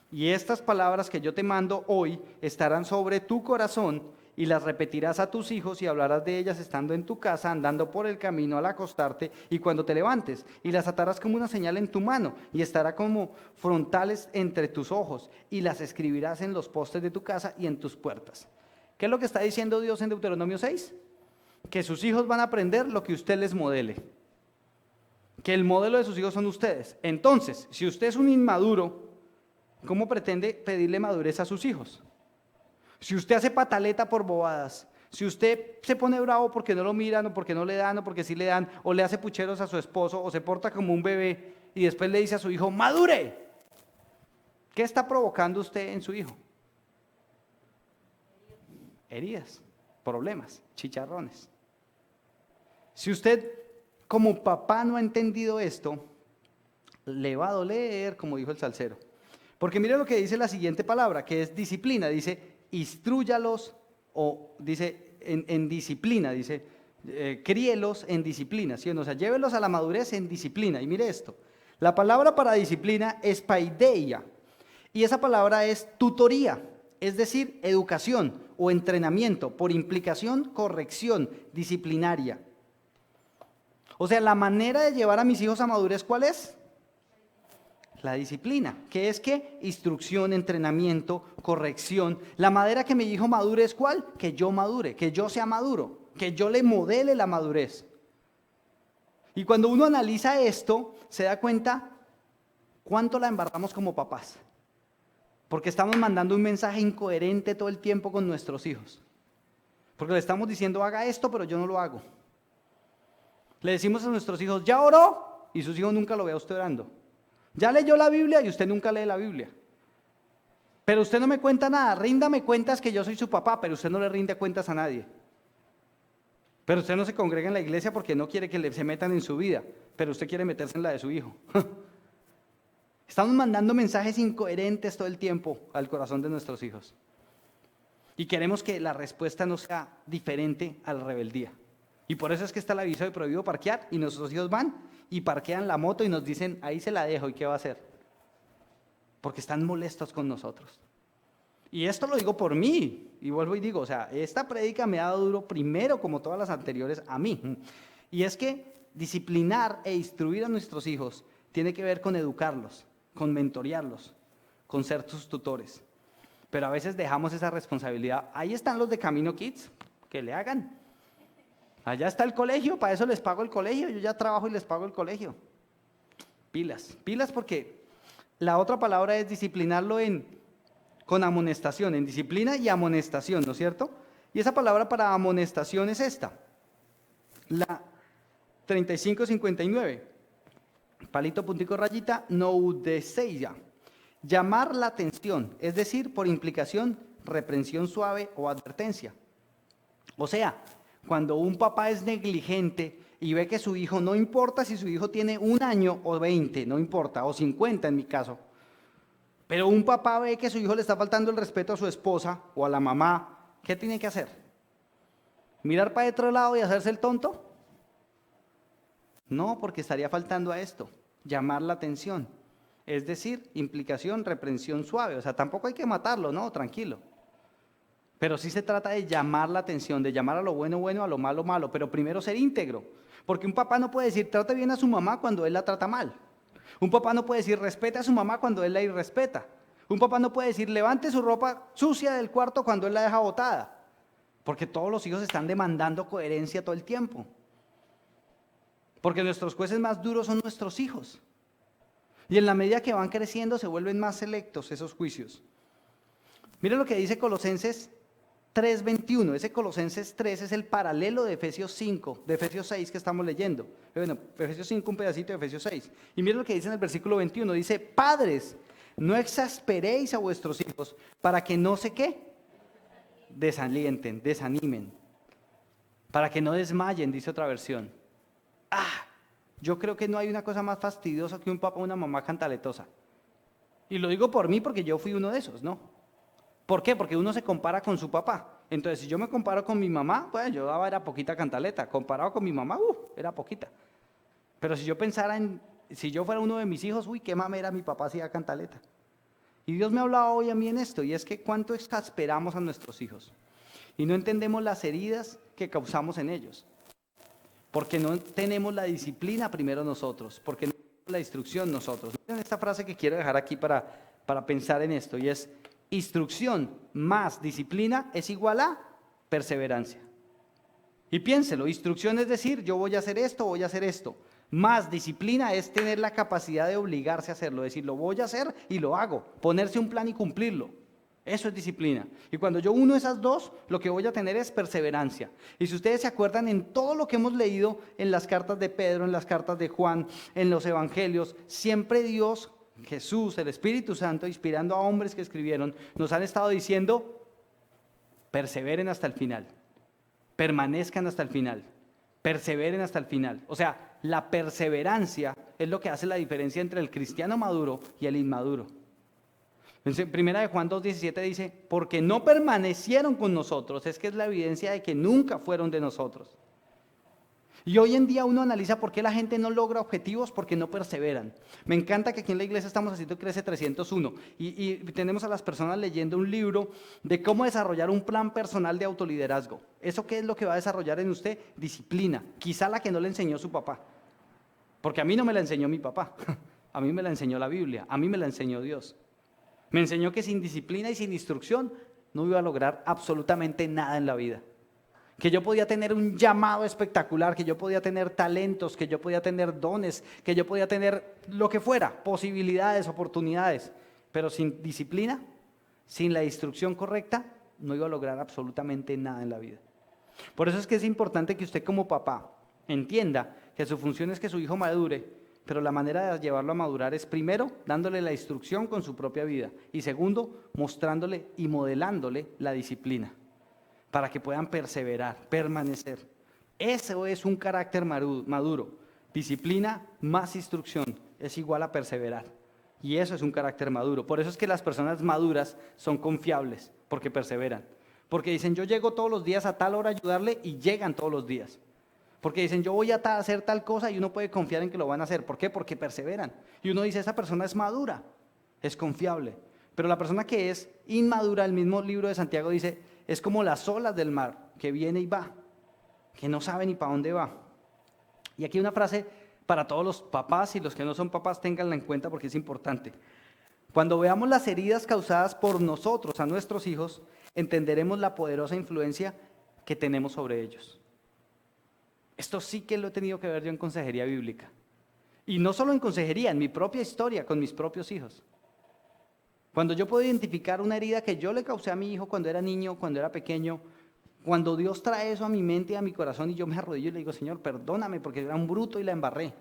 y estas palabras que yo te mando hoy estarán sobre tu corazón y las repetirás a tus hijos y hablarás de ellas estando en tu casa, andando por el camino al acostarte y cuando te levantes, y las atarás como una señal en tu mano y estará como frontales entre tus ojos y las escribirás en los postes de tu casa y en tus puertas. ¿Qué es lo que está diciendo Dios en Deuteronomio 6? Que sus hijos van a aprender lo que usted les modele. Que el modelo de sus hijos son ustedes. Entonces, si usted es un inmaduro, ¿cómo pretende pedirle madurez a sus hijos? Si usted hace pataleta por bobadas, si usted se pone bravo porque no lo miran o porque no le dan o porque sí le dan, o le hace pucheros a su esposo o se porta como un bebé y después le dice a su hijo, ¡madure! ¿Qué está provocando usted en su hijo? Heridas, problemas, chicharrones. Si usted como papá no ha entendido esto, le va a doler, como dijo el salsero. Porque mire lo que dice la siguiente palabra, que es disciplina. Dice, instrúyalos, o dice, en disciplina, dice, críelos en disciplina, ¿sí? O sea, llévelos a la madurez en disciplina. Y mire esto, la palabra para disciplina es paideia, y esa palabra es tutoría, es decir, educación o entrenamiento, por implicación, corrección disciplinaria. O sea, la manera de llevar a mis hijos a madurez, ¿cuál es? La disciplina, que es que instrucción, entrenamiento, corrección. La manera que mi hijo madure es ¿cuál? Que yo madure, que yo sea maduro, que yo le modele la madurez. Y cuando uno analiza esto, se da cuenta cuánto la embarramos como papás. Porque estamos mandando un mensaje incoherente todo el tiempo con nuestros hijos. Porque le estamos diciendo, haga esto, pero yo no lo hago. Le decimos a nuestros hijos, ¿ya oró? Y sus hijos nunca lo ve a usted orando. Ya leyó la Biblia y usted nunca lee la Biblia. Pero usted no me cuenta nada, ríndame cuentas que yo soy su papá, pero usted no le rinde cuentas a nadie. Pero usted no se congrega en la iglesia porque no quiere que se metan en su vida, pero usted quiere meterse en la de su hijo. Estamos mandando mensajes incoherentes todo el tiempo al corazón de nuestros hijos. Y queremos que la respuesta no sea diferente a la rebeldía. Y por eso es que está el aviso de prohibido parquear y nuestros hijos van y parquean la moto y nos dicen, ahí se la dejo, ¿y qué va a hacer? Porque están molestos con nosotros. Y esto lo digo por mí, y vuelvo y digo, o sea, esta prédica me ha dado duro primero, como todas las anteriores, a mí. Y es que disciplinar e instruir a nuestros hijos tiene que ver con educarlos, con mentorearlos, con ser sus tutores. Pero a veces dejamos esa responsabilidad. Ahí están los de Camino Kids, que le hagan. Allá está el colegio, para eso les pago el colegio, yo ya trabajo y les pago el colegio. Pilas, pilas porque la otra palabra es disciplinarlo con amonestación, en disciplina y amonestación, ¿no es cierto? Y esa palabra para amonestación es esta, la 3559, palito, puntico, rayita, noudeseia, llamar la atención, es decir, por implicación, reprensión suave o advertencia. O sea, cuando un papá es negligente y ve que su hijo, no importa si su hijo tiene 1 año o 20, no importa, o 50 en mi caso, pero un papá ve que su hijo le está faltando el respeto a su esposa o a la mamá, ¿qué tiene que hacer? ¿Mirar para otro lado y hacerse el tonto? No, porque estaría faltando a esto, llamar la atención, es decir, implicación, reprensión suave, o sea, tampoco hay que matarlo, no, tranquilo. Pero sí se trata de llamar la atención, de llamar a lo bueno, bueno, a lo malo, malo, pero primero ser íntegro. Porque un papá no puede decir, trate bien a su mamá cuando él la trata mal. Un papá no puede decir, respete a su mamá cuando él la irrespeta. Un papá no puede decir, levante su ropa sucia del cuarto cuando él la deja botada. Porque todos los hijos están demandando coherencia todo el tiempo. Porque nuestros jueces más duros son nuestros hijos. Y en la medida que van creciendo se vuelven más selectos esos juicios. Miren lo que dice Colosenses 3:21, ese Colosenses 3 es el paralelo de Efesios 5, de Efesios 6 que estamos leyendo. Bueno, Efesios 5, un pedacito de Efesios 6. Y miren lo que dice en el versículo 21, dice, padres, no exasperéis a vuestros hijos para que no se ¿qué? desalienten, desanimen, para que no desmayen, dice otra versión. Yo creo que no hay una cosa más fastidiosa que un papá o una mamá cantaletosa. Y lo digo por mí porque yo fui uno de esos, ¿no? ¿Por qué? Porque uno se compara con su papá. Entonces, si yo me comparo con mi mamá, pues yo daba era poquita cantaleta. Comparado con mi mamá, era poquita. Pero si yo pensara si yo fuera uno de mis hijos, qué mamera mi papá hacía cantaleta. Y Dios me ha hablado hoy a mí en esto, y es que cuánto exasperamos a nuestros hijos. Y no entendemos las heridas que causamos en ellos. Porque no tenemos la disciplina primero nosotros, porque no tenemos la instrucción nosotros. Miren esta frase que quiero dejar aquí para pensar en esto, y es: instrucción más disciplina es igual a perseverancia. Y piénselo, instrucción es decir, yo voy a hacer esto, voy a hacer esto. Más disciplina es tener la capacidad de obligarse a hacerlo, decir, lo voy a hacer y lo hago, ponerse un plan y cumplirlo. Eso es disciplina. Y cuando yo uno esas dos, lo que voy a tener es perseverancia. Y si ustedes se acuerdan en todo lo que hemos leído en las cartas de Pedro, en las cartas de Juan, en los evangelios, siempre Dios, Jesús, el Espíritu Santo, inspirando a hombres que escribieron, nos han estado diciendo: perseveren hasta el final, permanezcan hasta el final, perseveren hasta el final. O sea, la perseverancia es lo que hace la diferencia entre el cristiano maduro y el inmaduro. En primera de Juan 2:17 dice: porque no permanecieron con nosotros, es que es la evidencia de que nunca fueron de nosotros. Y hoy en día uno analiza por qué la gente no logra objetivos, porque no perseveran. Me encanta que aquí en la iglesia estamos haciendo Crece 301 y tenemos a las personas leyendo un libro de cómo desarrollar un plan personal de autoliderazgo. ¿Eso qué es lo que va a desarrollar en usted? Disciplina, quizá la que no le enseñó su papá, porque a mí no me la enseñó mi papá, a mí me la enseñó la Biblia, a mí me la enseñó Dios. Me enseñó que sin disciplina y sin instrucción no iba a lograr absolutamente nada en la vida. Que yo podía tener un llamado espectacular, que yo podía tener talentos, que yo podía tener dones, que yo podía tener lo que fuera, posibilidades, oportunidades, pero sin disciplina, sin la instrucción correcta, no iba a lograr absolutamente nada en la vida. Por eso es que es importante que usted como papá entienda que su función es que su hijo madure, pero la manera de llevarlo a madurar es primero dándole la instrucción con su propia vida y segundo mostrándole y modelándole la disciplina, para que puedan perseverar, permanecer. Eso es un carácter maduro. Disciplina más instrucción es igual a perseverar. Y eso es un carácter maduro. Por eso es que las personas maduras son confiables, porque perseveran. Porque dicen, yo llego todos los días a tal hora a ayudarle, y llegan todos los días. Porque dicen, yo voy a hacer tal cosa, y uno puede confiar en que lo van a hacer. ¿Por qué? Porque perseveran. Y uno dice, esa persona es madura, es confiable. Pero la persona que es inmadura, el mismo libro de Santiago dice, es como las olas del mar, que viene y va, que no sabe ni para dónde va. Y aquí una frase para todos los papás, y los que no son papás, ténganla en cuenta porque es importante. Cuando veamos las heridas causadas por nosotros a nuestros hijos, entenderemos la poderosa influencia que tenemos sobre ellos. Esto sí que lo he tenido que ver yo en consejería bíblica. Y no solo en consejería, en mi propia historia, con mis propios hijos. Cuando yo puedo identificar una herida que yo le causé a mi hijo cuando era niño, cuando era pequeño, cuando Dios trae eso a mi mente y a mi corazón y yo me arrodillo y le digo, Señor, perdóname porque era un bruto y la embarré.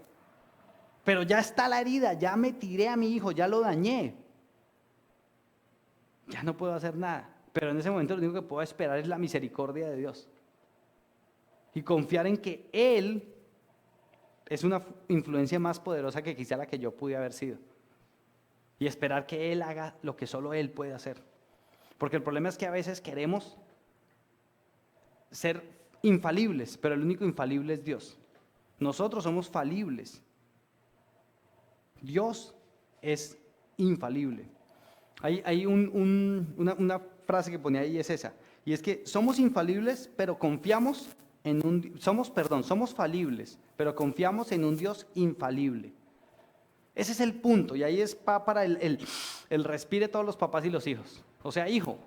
Pero ya está la herida, ya me tiré a mi hijo, ya lo dañé. Ya no puedo hacer nada. Pero en ese momento lo único que puedo esperar es la misericordia de Dios. Y confiar en que Él es una influencia más poderosa que quizá la que yo pude haber sido. Y esperar que Él haga lo que solo Él puede hacer. Porque el problema es que a veces queremos ser infalibles, pero el único infalible es Dios. Nosotros somos falibles. Dios es infalible. Hay una frase que ponía ahí, es esa. Y es que somos infalibles, pero confiamos en somos falibles, pero confiamos en un Dios infalible. Ese es el punto, y ahí es para el respire todos los papás y los hijos. O sea, hijo,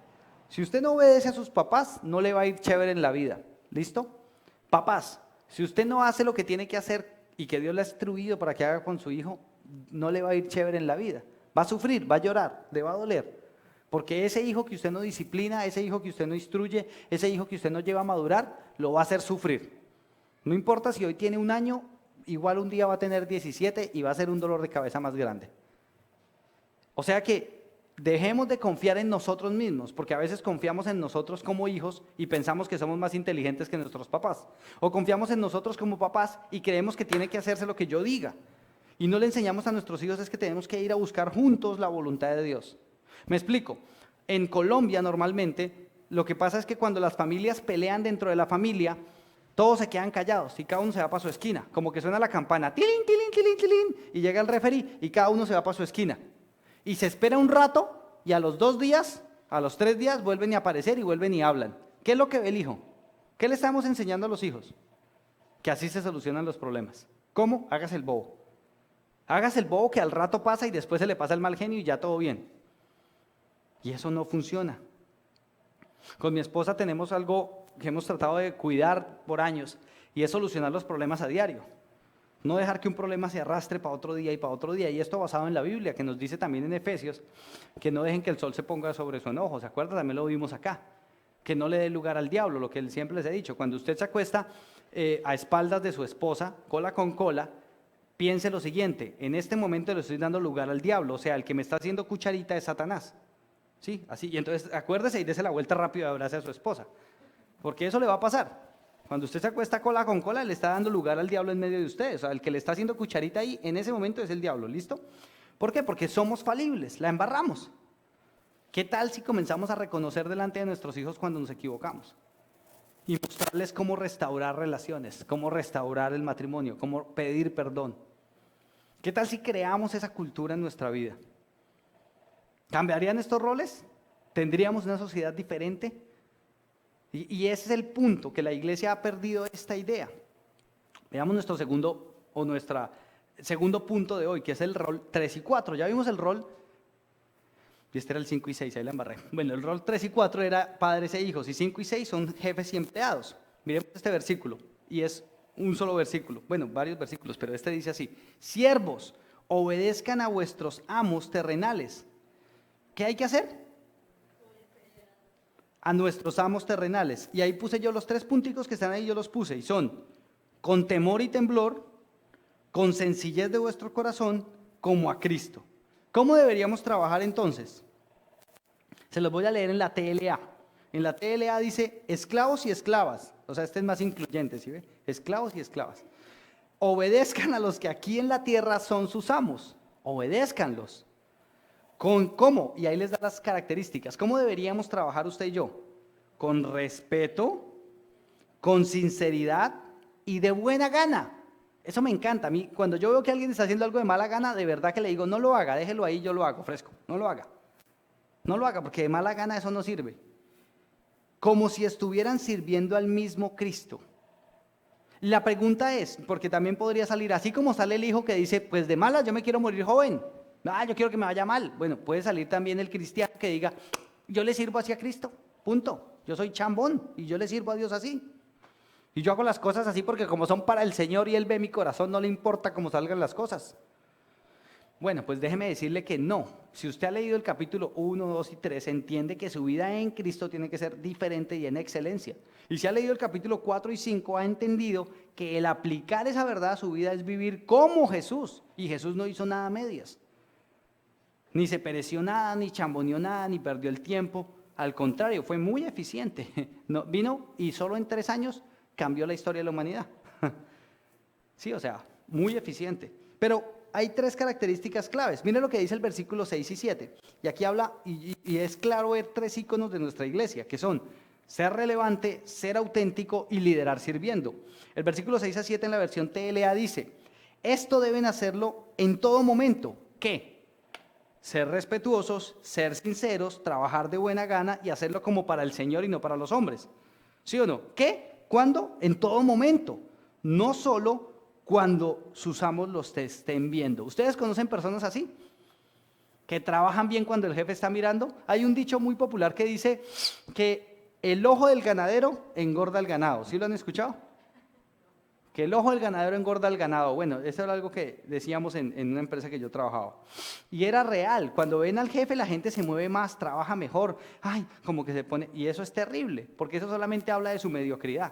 si usted no obedece a sus papás, no le va a ir chévere en la vida. ¿Listo? Papás, si usted no hace lo que tiene que hacer y que Dios le ha instruido para que haga con su hijo, no le va a ir chévere en la vida. Va a sufrir, va a llorar, le va a doler. Porque ese hijo que usted no disciplina, ese hijo que usted no instruye, ese hijo que usted no lleva a madurar, lo va a hacer sufrir. No importa si hoy tiene 1 año, igual un día va a tener 17 y va a ser un dolor de cabeza más grande. O sea que Dejemos de confiar en nosotros mismos, porque a veces confiamos en nosotros como hijos y pensamos que somos más inteligentes que nuestros papás. O confiamos en nosotros como papás y creemos que tiene que hacerse lo que yo diga. Y no le enseñamos a nuestros hijos es que tenemos que ir a buscar juntos la voluntad de Dios. Me explico. En Colombia normalmente lo que pasa es que cuando las familias pelean dentro de la familia, todos se quedan callados y cada uno se va para su esquina. Como que suena la campana, tilín, tilín, tilín, tilín, y llega el referí y cada uno se va para su esquina. Y se espera un rato y a los 2 días, a los 3 días vuelven a aparecer y vuelven y hablan. ¿Qué es lo que ve el hijo? ¿Qué le estamos enseñando a los hijos? Que así se solucionan los problemas. ¿Cómo? Hágase el bobo. Hágase el bobo que al rato pasa y después se le pasa el mal genio y ya todo bien. Y eso no funciona. Con mi esposa tenemos algo que hemos tratado de cuidar por años y es solucionar los problemas a diario. No dejar que un problema se arrastre para otro día y para otro día. Y esto basado en la Biblia, que nos dice también en Efesios, que no dejen que el sol se ponga sobre su enojo. ¿Se acuerdan? También lo vimos acá. Que no le dé lugar al diablo, lo que él siempre les he dicho. Cuando usted se acuesta a espaldas de su esposa, cola con cola, piense lo siguiente: en este momento le estoy dando lugar al diablo. O sea, el que me está haciendo cucharita es Satanás. ¿Sí? Así. Y entonces acuérdese y dése la vuelta rápido y abrace a su esposa. Porque eso le va a pasar. Cuando usted se acuesta cola con cola, le está dando lugar al diablo en medio de usted. O sea, el que le está haciendo cucharita ahí, en ese momento es el diablo, ¿listo? ¿Por qué? Porque somos falibles, la embarramos. ¿Qué tal si comenzamos a reconocer delante de nuestros hijos cuando nos equivocamos? Y mostrarles cómo restaurar relaciones, cómo restaurar el matrimonio, cómo pedir perdón. ¿Qué tal si creamos esa cultura en nuestra vida? ¿Cambiarían estos roles? ¿Tendríamos una sociedad diferente? Y ese es el punto, que la iglesia ha perdido esta idea. Veamos nuestro segundo punto de hoy, que es el rol 3 y 4. Ya vimos el rol, y este era el 5 y 6, ahí la embarré. Bueno, el rol 3 y 4 era padres e hijos, y 5 y 6 son jefes y empleados. Miremos este versículo, y es un solo versículo, bueno, varios versículos, pero este dice así: siervos, obedezcan a vuestros amos terrenales. ¿Qué hay que hacer? A nuestros amos terrenales. Y ahí puse yo los 3 punticos que están ahí, yo los puse, y son: con temor y temblor, con sencillez de vuestro corazón, como a Cristo. ¿Cómo deberíamos trabajar entonces? Se los voy a leer en la TLA. En la TLA dice esclavos y esclavas. O sea, este es más incluyente, ¿sí ve? Esclavos y esclavas. Obedezcan a los que aquí en la tierra son sus amos. Obedézcanlos. ¿Cómo? Y ahí les da las características. ¿Cómo deberíamos trabajar usted y yo? Con respeto, con sinceridad y de buena gana. Eso me encanta. A mí, cuando yo veo que alguien está haciendo algo de mala gana, de verdad que le digo: no lo haga, déjelo ahí, yo lo hago, fresco. No lo haga. No lo haga, porque de mala gana eso no sirve. Como si estuvieran sirviendo al mismo Cristo. La pregunta es, porque también podría salir así como sale el hijo que dice: pues de mala yo me quiero morir joven. Yo quiero que me vaya mal. Bueno, puede salir también el cristiano que diga: yo le sirvo así a Cristo, punto. Yo soy chambón y yo le sirvo a Dios así. Y yo hago las cosas así porque como son para el Señor y Él ve mi corazón, no le importa cómo salgan las cosas. Bueno, pues déjeme decirle que no. Si usted ha leído el capítulo 1, 2 y 3, entiende que su vida en Cristo tiene que ser diferente y en excelencia. Y si ha leído el capítulo 4 y 5, ha entendido que el aplicar esa verdad a su vida es vivir como Jesús. Y Jesús no hizo nada a medias. Ni se pereció nada, ni chamboneó nada, ni perdió el tiempo. Al contrario, fue muy eficiente. No, vino y solo en 3 años cambió la historia de la humanidad. Sí, o sea, muy eficiente. Pero hay 3 características claves. Mire lo que dice el versículo 6 y 7. Y aquí habla, y es claro ver 3 íconos de nuestra iglesia, que son ser relevante, ser auténtico y liderar sirviendo. El versículo 6 a 7 en la versión TLA dice: esto deben hacerlo en todo momento. ¿Qué? Ser respetuosos, ser sinceros, trabajar de buena gana y hacerlo como para el Señor y no para los hombres. ¿Sí o no? ¿Qué? ¿Cuándo? En todo momento. No solo cuando sus amos los estén viendo. ¿Ustedes conocen personas así? Que trabajan bien cuando el jefe está mirando. Hay un dicho muy popular que dice que el ojo del ganadero engorda al ganado. ¿Sí lo han escuchado? Que el ojo del ganadero engorda al ganado. Bueno, eso era algo que decíamos en una empresa que yo trabajaba. Y era real. Cuando ven al jefe, la gente se mueve más, trabaja mejor. Ay, como que se pone... Y eso es terrible, porque eso solamente habla de su mediocridad.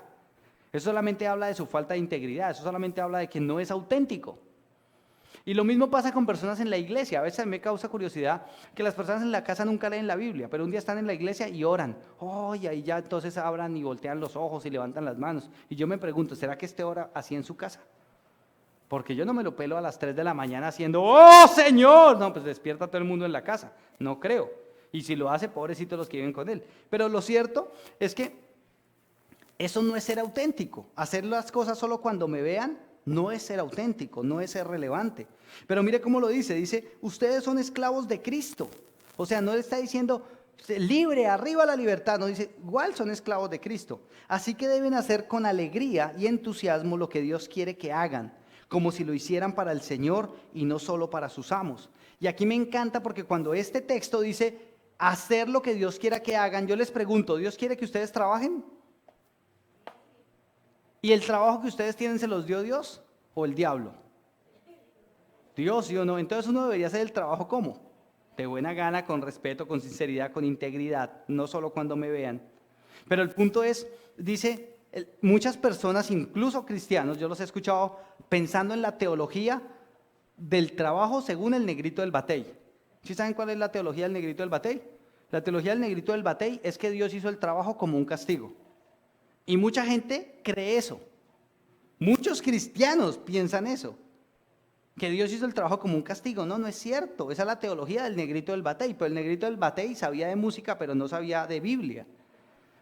Eso solamente habla de su falta de integridad. Eso solamente habla de que no es auténtico. Y lo mismo pasa con personas en la iglesia. A veces me causa curiosidad que las personas en la casa nunca leen la Biblia, pero un día están en la iglesia y oran. Oh, y ahí ya entonces abran y voltean los ojos y levantan las manos. Y yo me pregunto, ¿será que este ora así en su casa? Porque yo no me lo pelo a las 3 de la mañana haciendo, ¡oh, Señor! No, pues despierta a todo el mundo en la casa. No creo. Y si lo hace, pobrecitos los que viven con él. Pero lo cierto es que eso no es ser auténtico. Hacer las cosas solo cuando me vean no es ser auténtico, no es ser relevante. Pero mire cómo lo dice, ustedes son esclavos de Cristo. O sea, no le está diciendo libre, arriba la libertad, no dice, igual son esclavos de Cristo. Así que deben hacer con alegría y entusiasmo lo que Dios quiere que hagan, como si lo hicieran para el Señor y no solo para sus amos. Y aquí me encanta porque cuando este texto dice hacer lo que Dios quiera que hagan, yo les pregunto, ¿Dios quiere que ustedes trabajen? ¿Y el trabajo que ustedes tienen se los dio Dios o el diablo? Dios, ¿sí o no? Entonces uno debería hacer el trabajo ¿cómo? De buena gana, con respeto, con sinceridad, con integridad, no solo cuando me vean. Pero el punto es, dice, muchas personas, incluso cristianos, yo los he escuchado pensando en la teología del trabajo según el negrito del batey. ¿Sí saben cuál es la teología del negrito del batey? La teología del negrito del batey es que Dios hizo el trabajo como un castigo. Y mucha gente cree eso. Muchos cristianos piensan eso. Que Dios hizo el trabajo como un castigo. No, no es cierto. Esa es la teología del negrito del batey. Pero el negrito del batey sabía de música, pero no sabía de Biblia.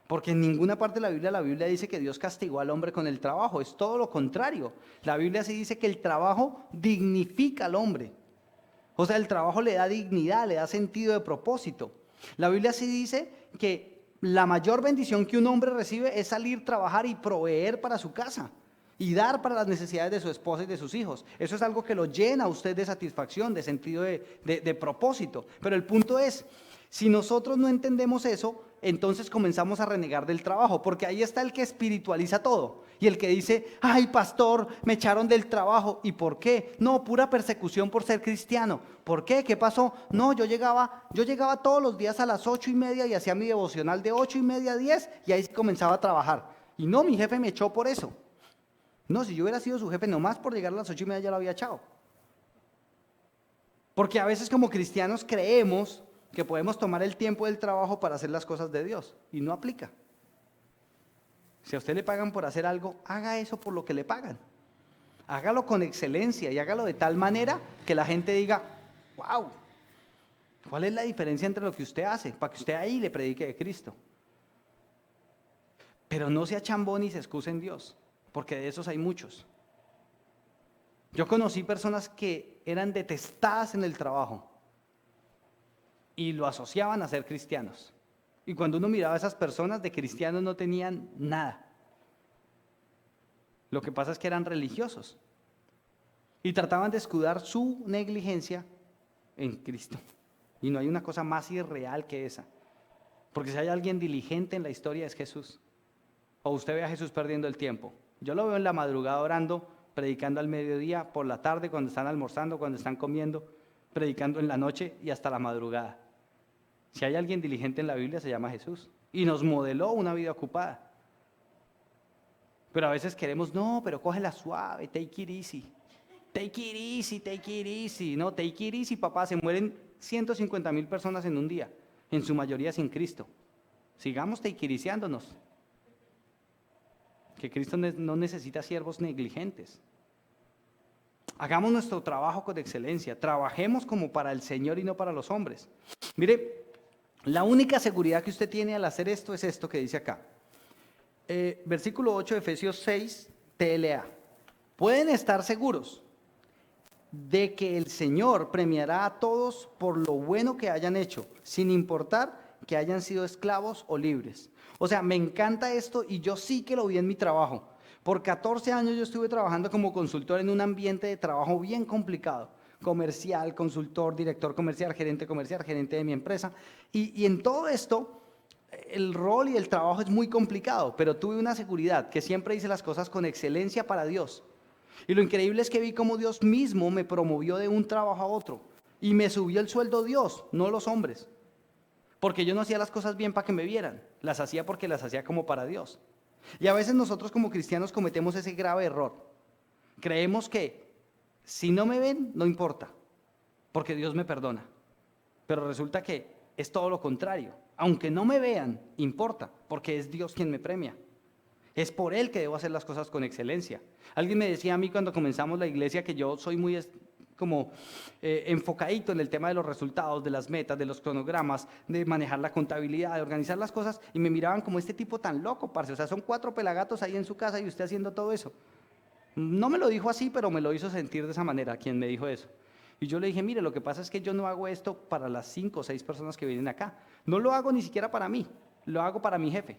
Porque en ninguna parte de la Biblia dice que Dios castigó al hombre con el trabajo. Es todo lo contrario. La Biblia sí dice que el trabajo dignifica al hombre. O sea, el trabajo le da dignidad, le da sentido de propósito. La Biblia sí dice que la mayor bendición que un hombre recibe es salir, trabajar y proveer para su casa y dar para las necesidades de su esposa y de sus hijos. Eso es algo que lo llena a usted de satisfacción, de sentido de propósito. Pero el punto es, si nosotros no entendemos eso, entonces comenzamos a renegar del trabajo, porque ahí está el que espiritualiza todo y el que dice, ay pastor, me echaron del trabajo. ¿Y por qué? No, pura persecución por ser cristiano. ¿Por qué? ¿Qué pasó? No, yo llegaba todos los días a las 8:30 y hacía mi devocional de 8:30 a 10 y ahí comenzaba a trabajar. Y no, mi jefe me echó por eso. No, si yo hubiera sido su jefe, nomás por llegar a las 8:30 ya lo había echado. Porque a veces como cristianos creemos que podemos tomar el tiempo del trabajo para hacer las cosas de Dios y no aplica. Si a usted le pagan por hacer algo, haga eso por lo que le pagan. Hágalo con excelencia y hágalo de tal manera que la gente diga, wow, ¿cuál es la diferencia entre lo que usted hace? Para que usted ahí le predique de Cristo. Pero no sea chambón y se excuse en Dios, porque de esos hay muchos. Yo conocí personas que eran detestadas en el trabajo y lo asociaban a ser cristianos. Y cuando uno miraba a esas personas, de cristianos no tenían nada. Lo que pasa es que eran religiosos y trataban de escudar su negligencia en Cristo. Y no hay una cosa más irreal que esa. Porque si hay alguien diligente en la historia es Jesús. O usted ve a Jesús perdiendo el tiempo. Yo lo veo en la madrugada orando, predicando al mediodía, por la tarde cuando están almorzando, cuando están comiendo, predicando en la noche y hasta la madrugada. Si hay alguien diligente en la Biblia se llama Jesús. Y nos modeló una vida ocupada. Pero a veces queremos, no, pero cógela suave, take it easy. Take it easy, take it easy. No, take it easy, papá, se mueren 150,000 personas en un día, en su mayoría sin Cristo. Sigamos take it easyándonos. Que Cristo no necesita siervos negligentes. Hagamos nuestro trabajo con excelencia. Trabajemos como para el Señor y no para los hombres. Mire, la única seguridad que usted tiene al hacer esto es esto que dice acá. Versículo 8 de Efesios 6, TLA. Pueden estar seguros de que el Señor premiará a todos por lo bueno que hayan hecho, sin importar que hayan sido esclavos o libres. O sea, me encanta esto y yo sí que lo vi en mi trabajo. Por 14 años yo estuve trabajando como consultor en un ambiente de trabajo bien complicado. Comercial, consultor, director comercial, gerente de mi empresa. Y en todo esto, el rol y el trabajo es muy complicado, pero tuve una seguridad que siempre hice las cosas con excelencia para Dios. Y lo increíble es que vi cómo Dios mismo me promovió de un trabajo a otro. Y me subió el sueldo Dios, no los hombres. Porque yo no hacía las cosas bien para que me vieran, las hacía porque las hacía como para Dios. Y a veces nosotros como cristianos cometemos ese grave error. Creemos que si no me ven, no importa, porque Dios me perdona. Pero resulta que es todo lo contrario. Aunque no me vean, importa, porque es Dios quien me premia. Es por Él que debo hacer las cosas con excelencia. Alguien me decía a mí cuando comenzamos la iglesia que yo soy muy enfocadito en el tema de los resultados, de las metas, de los cronogramas, de manejar la contabilidad, de organizar las cosas, y me miraban como este tipo tan loco, parce. O sea, son 4 pelagatos ahí en su casa y usted haciendo todo eso. No me lo dijo así, pero me lo hizo sentir de esa manera, quien me dijo eso. Y yo le dije, mire, lo que pasa es que yo no hago esto para las 5 o 6 personas que vienen acá. No lo hago ni siquiera para mí, lo hago para mi jefe.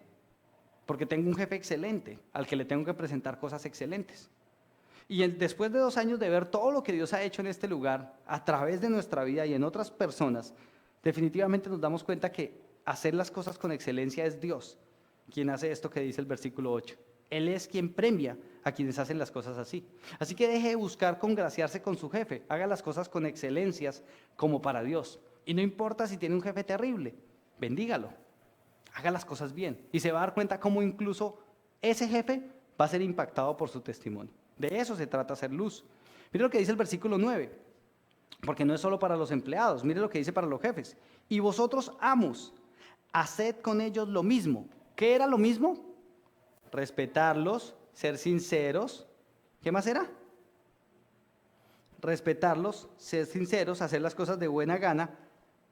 Porque tengo un jefe excelente, al que le tengo que presentar cosas excelentes. Y después de 2 años de ver todo lo que Dios ha hecho en este lugar, a través de nuestra vida y en otras personas, definitivamente nos damos cuenta que hacer las cosas con excelencia es Dios quien hace esto que dice el versículo 8. Él es quien premia a quienes hacen las cosas así. Así que deje de buscar congraciarse con su jefe, haga las cosas con excelencias como para Dios. Y no importa si tiene un jefe terrible, bendígalo, haga las cosas bien. Y se va a dar cuenta cómo incluso ese jefe va a ser impactado por su testimonio. De eso se trata, hacer luz. Mire lo que dice el versículo 9, porque no es solo para los empleados, mire lo que dice para los jefes. Y vosotros, amos, haced con ellos lo mismo. ¿Qué era lo mismo? Respetarlos, ser sinceros. ¿Qué más era? Respetarlos, ser sinceros, hacer las cosas de buena gana,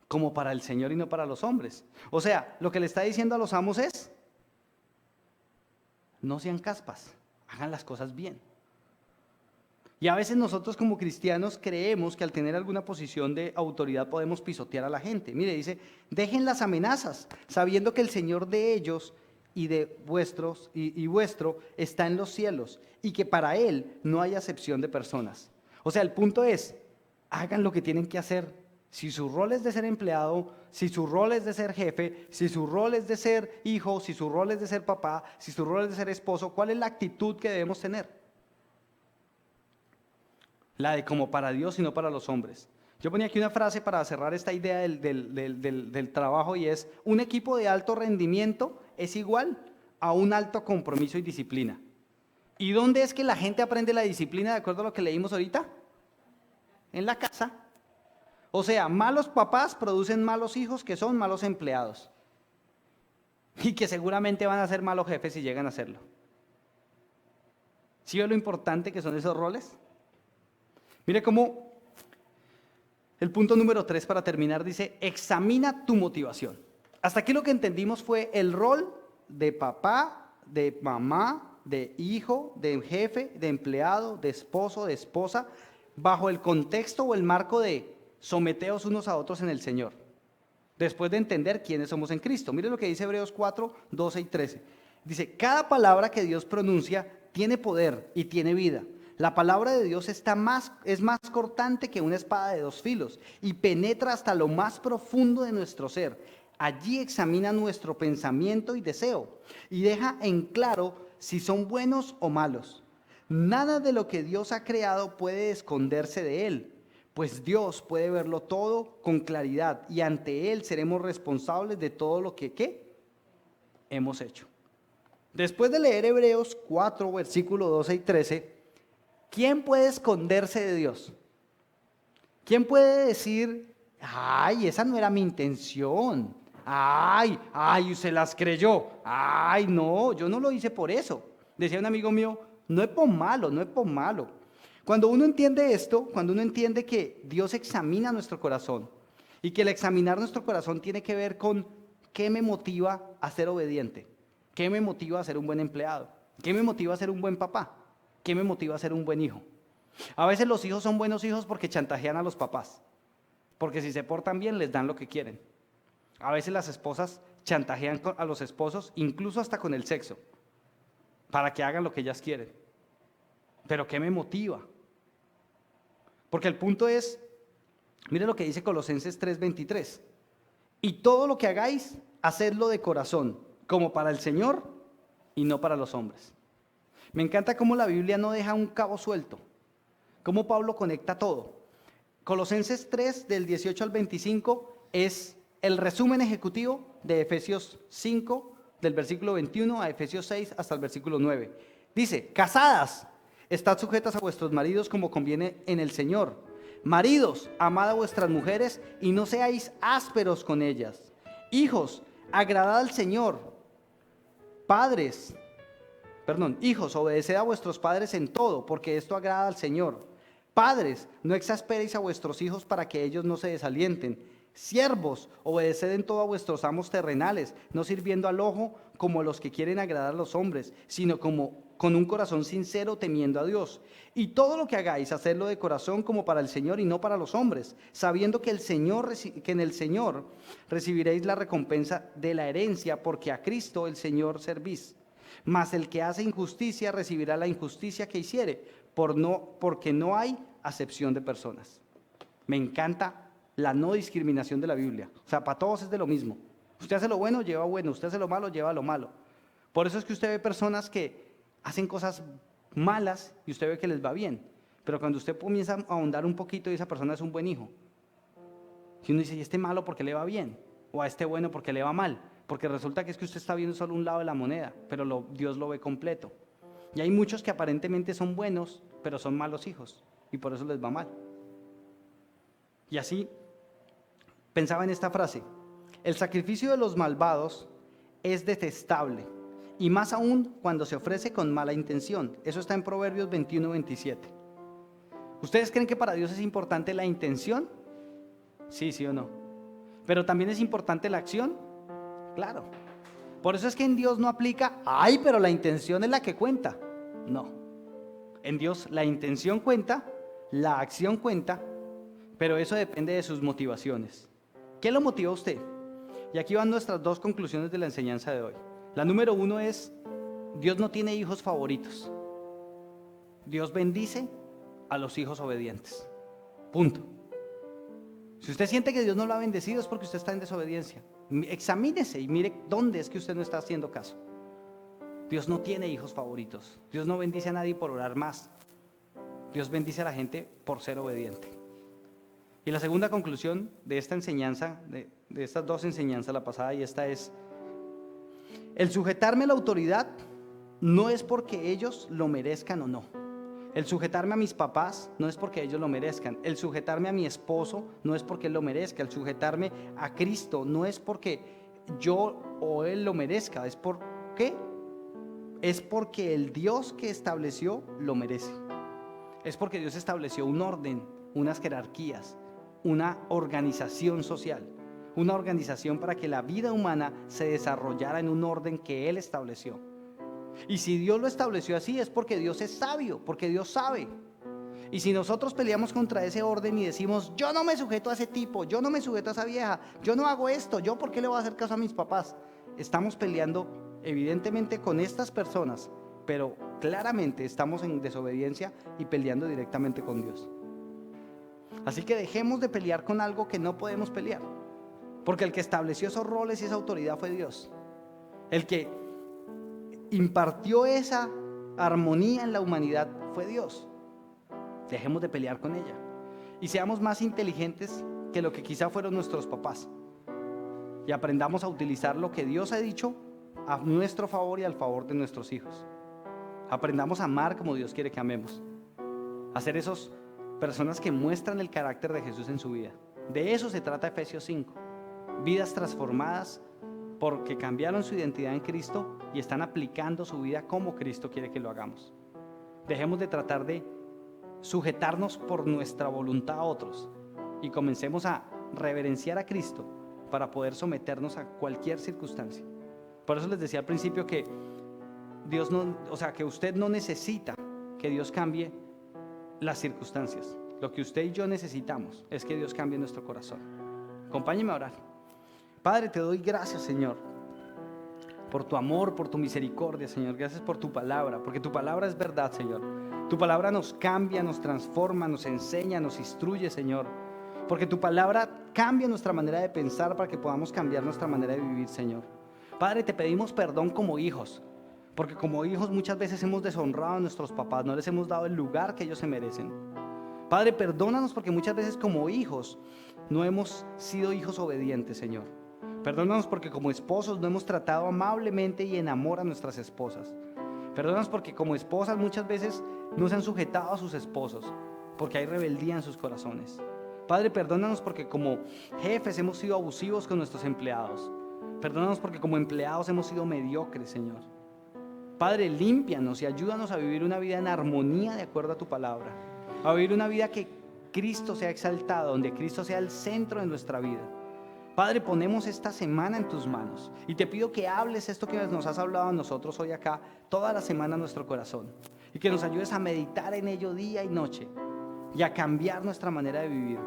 como para el Señor y no para los hombres. O sea, lo que le está diciendo a los amos es, no sean caspas, hagan las cosas bien. Y a veces nosotros como cristianos creemos que al tener alguna posición de autoridad podemos pisotear a la gente. Mire, dice, dejen las amenazas, sabiendo que el Señor de ellos y de vuestros y vuestro está en los cielos, y que para Él no hay acepción de personas. O sea, el punto es, hagan lo que tienen que hacer. Si su rol es de ser empleado, si su rol es de ser jefe, si su rol es de ser hijo, si su rol es de ser papá, si su rol es de ser esposo, ¿cuál es la actitud que debemos tener? La de como para Dios y no para los hombres. Yo ponía aquí una frase para cerrar esta idea del trabajo, y es, un equipo de alto rendimiento es igual a un alto compromiso y disciplina. ¿Y dónde es que la gente aprende la disciplina de acuerdo a lo que leímos ahorita? En la casa. O sea, malos papás producen malos hijos que son malos empleados. Y que seguramente van a ser malos jefes si llegan a serlo. ¿Sí ve lo importante que son esos roles? Mire cómo el punto número 3 para terminar dice, examina tu motivación. Hasta aquí lo que entendimos fue el rol de papá, de mamá, de hijo, de jefe, de empleado, de esposo, de esposa, bajo el contexto o el marco de someteos unos a otros en el Señor. Después de entender quiénes somos en Cristo. Mire lo que dice Hebreos 4, 12 y 13. Dice, cada palabra que Dios pronuncia tiene poder y tiene vida. La palabra de Dios es más cortante que una espada de 2 filos y penetra hasta lo más profundo de nuestro ser. Allí examina nuestro pensamiento y deseo y deja en claro si son buenos o malos. Nada de lo que Dios ha creado puede esconderse de Él, pues Dios puede verlo todo con claridad y ante Él seremos responsables de todo lo que hemos hecho. Después de leer Hebreos 4, versículos 12 y 13, ¿quién puede esconderse de Dios? ¿Quién puede decir, ay, esa no era mi intención? Ay, se las creyó. Ay, no, yo no lo hice por eso. Decía un amigo mío, no es por malo, no es por malo. Cuando uno entiende esto, cuando uno entiende que Dios examina nuestro corazón y que el examinar nuestro corazón tiene que ver con qué me motiva a ser obediente, qué me motiva a ser un buen empleado, qué me motiva a ser un buen papá, qué me motiva a ser un buen hijo. A veces los hijos son buenos hijos porque chantajean a los papás, porque si se portan bien les dan lo que quieren. A veces las esposas chantajean a los esposos, incluso hasta con el sexo, para que hagan lo que ellas quieren. Pero ¿qué me motiva? Porque el punto es, mire lo que dice Colosenses 3:23. Y todo lo que hagáis, hacedlo de corazón, como para el Señor y no para los hombres. Me encanta cómo la Biblia no deja un cabo suelto, cómo Pablo conecta todo. Colosenses 3, del 18 al 25, es el resumen ejecutivo de Efesios 5, del versículo 21 a Efesios 6 hasta el versículo 9. Dice, casadas, Estad sujetas a vuestros maridos como conviene en el Señor. Maridos, amad a vuestras mujeres y no seáis ásperos con ellas. Hijos, agradad al Señor. Hijos, obedeced a vuestros padres en todo, porque esto agrada al Señor. Padres, no exasperéis a vuestros hijos para que ellos no se desalienten. Siervos, obedeced en todo a vuestros amos terrenales, no sirviendo al ojo como los que quieren agradar a los hombres, sino como con un corazón sincero temiendo a Dios. Y todo lo que hagáis, hacedlo de corazón como para el Señor y no para los hombres, sabiendo que en el Señor recibiréis la recompensa de la herencia, porque a Cristo el Señor servís. Mas el que hace injusticia recibirá la injusticia que hiciere, porque no hay acepción de personas. Me encanta la no discriminación de la Biblia. O sea, para todos es de lo mismo. Usted hace lo bueno, lleva bueno. Usted hace lo malo, lleva lo malo. Por eso es que usted ve personas que hacen cosas malas y usted ve que les va bien. Pero cuando usted comienza a ahondar un poquito y esa persona es un buen hijo, y uno dice, ¿y este malo porque le va bien? O a este bueno porque le va mal. Porque resulta que es que usted está viendo solo un lado de la moneda, pero Dios lo ve completo. Y hay muchos que aparentemente son buenos, pero son malos hijos, y por eso les va mal. Y así pensaba en esta frase: el sacrificio de los malvados es detestable, y más aún cuando se ofrece con mala intención. Eso está en Proverbios 21-27. ¿Ustedes creen que para Dios es importante la intención? Sí, sí o no. Pero también es importante la acción. Claro. Por eso es que en Dios no aplica, ay, pero la intención es la que cuenta. No. En Dios la intención cuenta, la acción cuenta, pero eso depende de sus motivaciones. ¿Qué lo motiva a usted? Y aquí van nuestras dos conclusiones de la enseñanza de hoy. La número 1 es: Dios no tiene hijos favoritos. Dios bendice a los hijos obedientes. Punto. Si usted siente que Dios no lo ha bendecido, es porque usted está en desobediencia. Examínese y mire dónde es que usted no está haciendo caso. Dios no tiene hijos favoritos. Dios no bendice a nadie por orar más. Dios bendice a la gente por ser obediente. Y la segunda conclusión de esta enseñanza, de estas dos enseñanzas, la pasada y esta, es: el sujetarme a la autoridad no es porque ellos lo merezcan o no. El sujetarme a mis papás no es porque ellos lo merezcan. El sujetarme a mi esposo no es porque él lo merezca. El sujetarme a Cristo no es porque yo o él lo merezca. ¿Es por qué? Es porque el Dios que estableció lo merece. Es porque Dios estableció un orden, unas jerarquías, una organización social, una organización para que la vida humana se desarrollara en un orden que Él estableció. Y si Dios lo estableció así, es porque Dios es sabio, porque Dios sabe. Y si nosotros peleamos contra ese orden y decimos: yo no me sujeto a ese tipo, yo no me sujeto a esa vieja, yo no hago esto, yo por qué le voy a hacer caso a mis papás, estamos peleando evidentemente con estas personas, pero claramente estamos en desobediencia y peleando directamente con Dios. Así que dejemos de pelear con algo que no podemos pelear, porque el que estableció esos roles y esa autoridad fue Dios. El que impartió esa armonía en la humanidad fue Dios. Dejemos de pelear con ella y seamos más inteligentes que lo que quizá fueron nuestros papás, y aprendamos a utilizar lo que Dios ha dicho a nuestro favor y al favor de nuestros hijos. Aprendamos a amar como Dios quiere que amemos, a ser esas personas que muestran el carácter de Jesús en su vida. De eso se trata Efesios 5. Vidas transformadas porque cambiaron su identidad en Cristo y están aplicando su vida como Cristo quiere que lo hagamos. Dejemos de tratar de sujetarnos por nuestra voluntad a otros y comencemos a reverenciar a Cristo para poder someternos a cualquier circunstancia. Por eso les decía al principio que Dios no, que usted no necesita que Dios cambie las circunstancias. Lo que usted y yo necesitamos es que Dios cambie nuestro corazón. Acompáñeme a orar. Padre, te doy gracias, Señor, por tu amor, por tu misericordia, Señor. Gracias por tu palabra, porque tu palabra es verdad, Señor. Tu palabra nos cambia, nos transforma, nos enseña, nos instruye, Señor. Porque tu palabra cambia nuestra manera de pensar para que podamos cambiar nuestra manera de vivir, Señor. Padre, te pedimos perdón como hijos, porque como hijos muchas veces hemos deshonrado a nuestros papás, no les hemos dado el lugar que ellos se merecen. Padre, perdónanos porque muchas veces como hijos no hemos sido hijos obedientes, Señor. Perdónanos porque como esposos no hemos tratado amablemente y en amor a nuestras esposas. Perdónanos porque como esposas muchas veces no se han sujetado a sus esposos, porque hay rebeldía en sus corazones. Padre, perdónanos porque como jefes hemos sido abusivos con nuestros empleados. Perdónanos porque como empleados hemos sido mediocres, Señor. Padre, límpianos y ayúdanos a vivir una vida en armonía de acuerdo a tu palabra. A vivir una vida que Cristo sea exaltado, donde Cristo sea el centro de nuestra vida. Padre, ponemos esta semana en tus manos y te pido que hables esto que nos has hablado a nosotros hoy acá, toda la semana en nuestro corazón, y que nos ayudes a meditar en ello día y noche y a cambiar nuestra manera de vivir.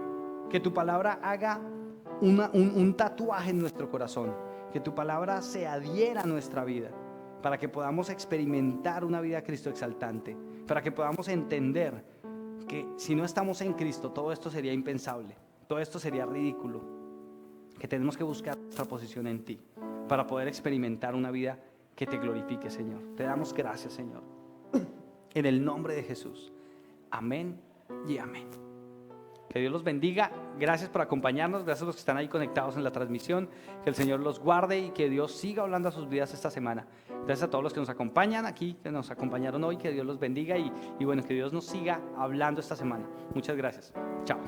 Que tu palabra haga un tatuaje en nuestro corazón, que tu palabra se adhiera a nuestra vida, para que podamos experimentar una vida Cristo exaltante, para que podamos entender que si no estamos en Cristo, todo esto sería impensable, todo esto sería ridículo. Que tenemos que buscar nuestra posición en ti para poder experimentar una vida que te glorifique, Señor. Te damos gracias, Señor, en el nombre de Jesús. Amén y amén. Que Dios los bendiga. Gracias por acompañarnos. Gracias a los que están ahí conectados en la transmisión. Que el Señor los guarde y que Dios siga hablando a sus vidas esta semana. Gracias a todos los que nos acompañan aquí, que nos acompañaron hoy. Que Dios los bendiga y bueno, que Dios nos siga hablando esta semana. Muchas gracias. Chao.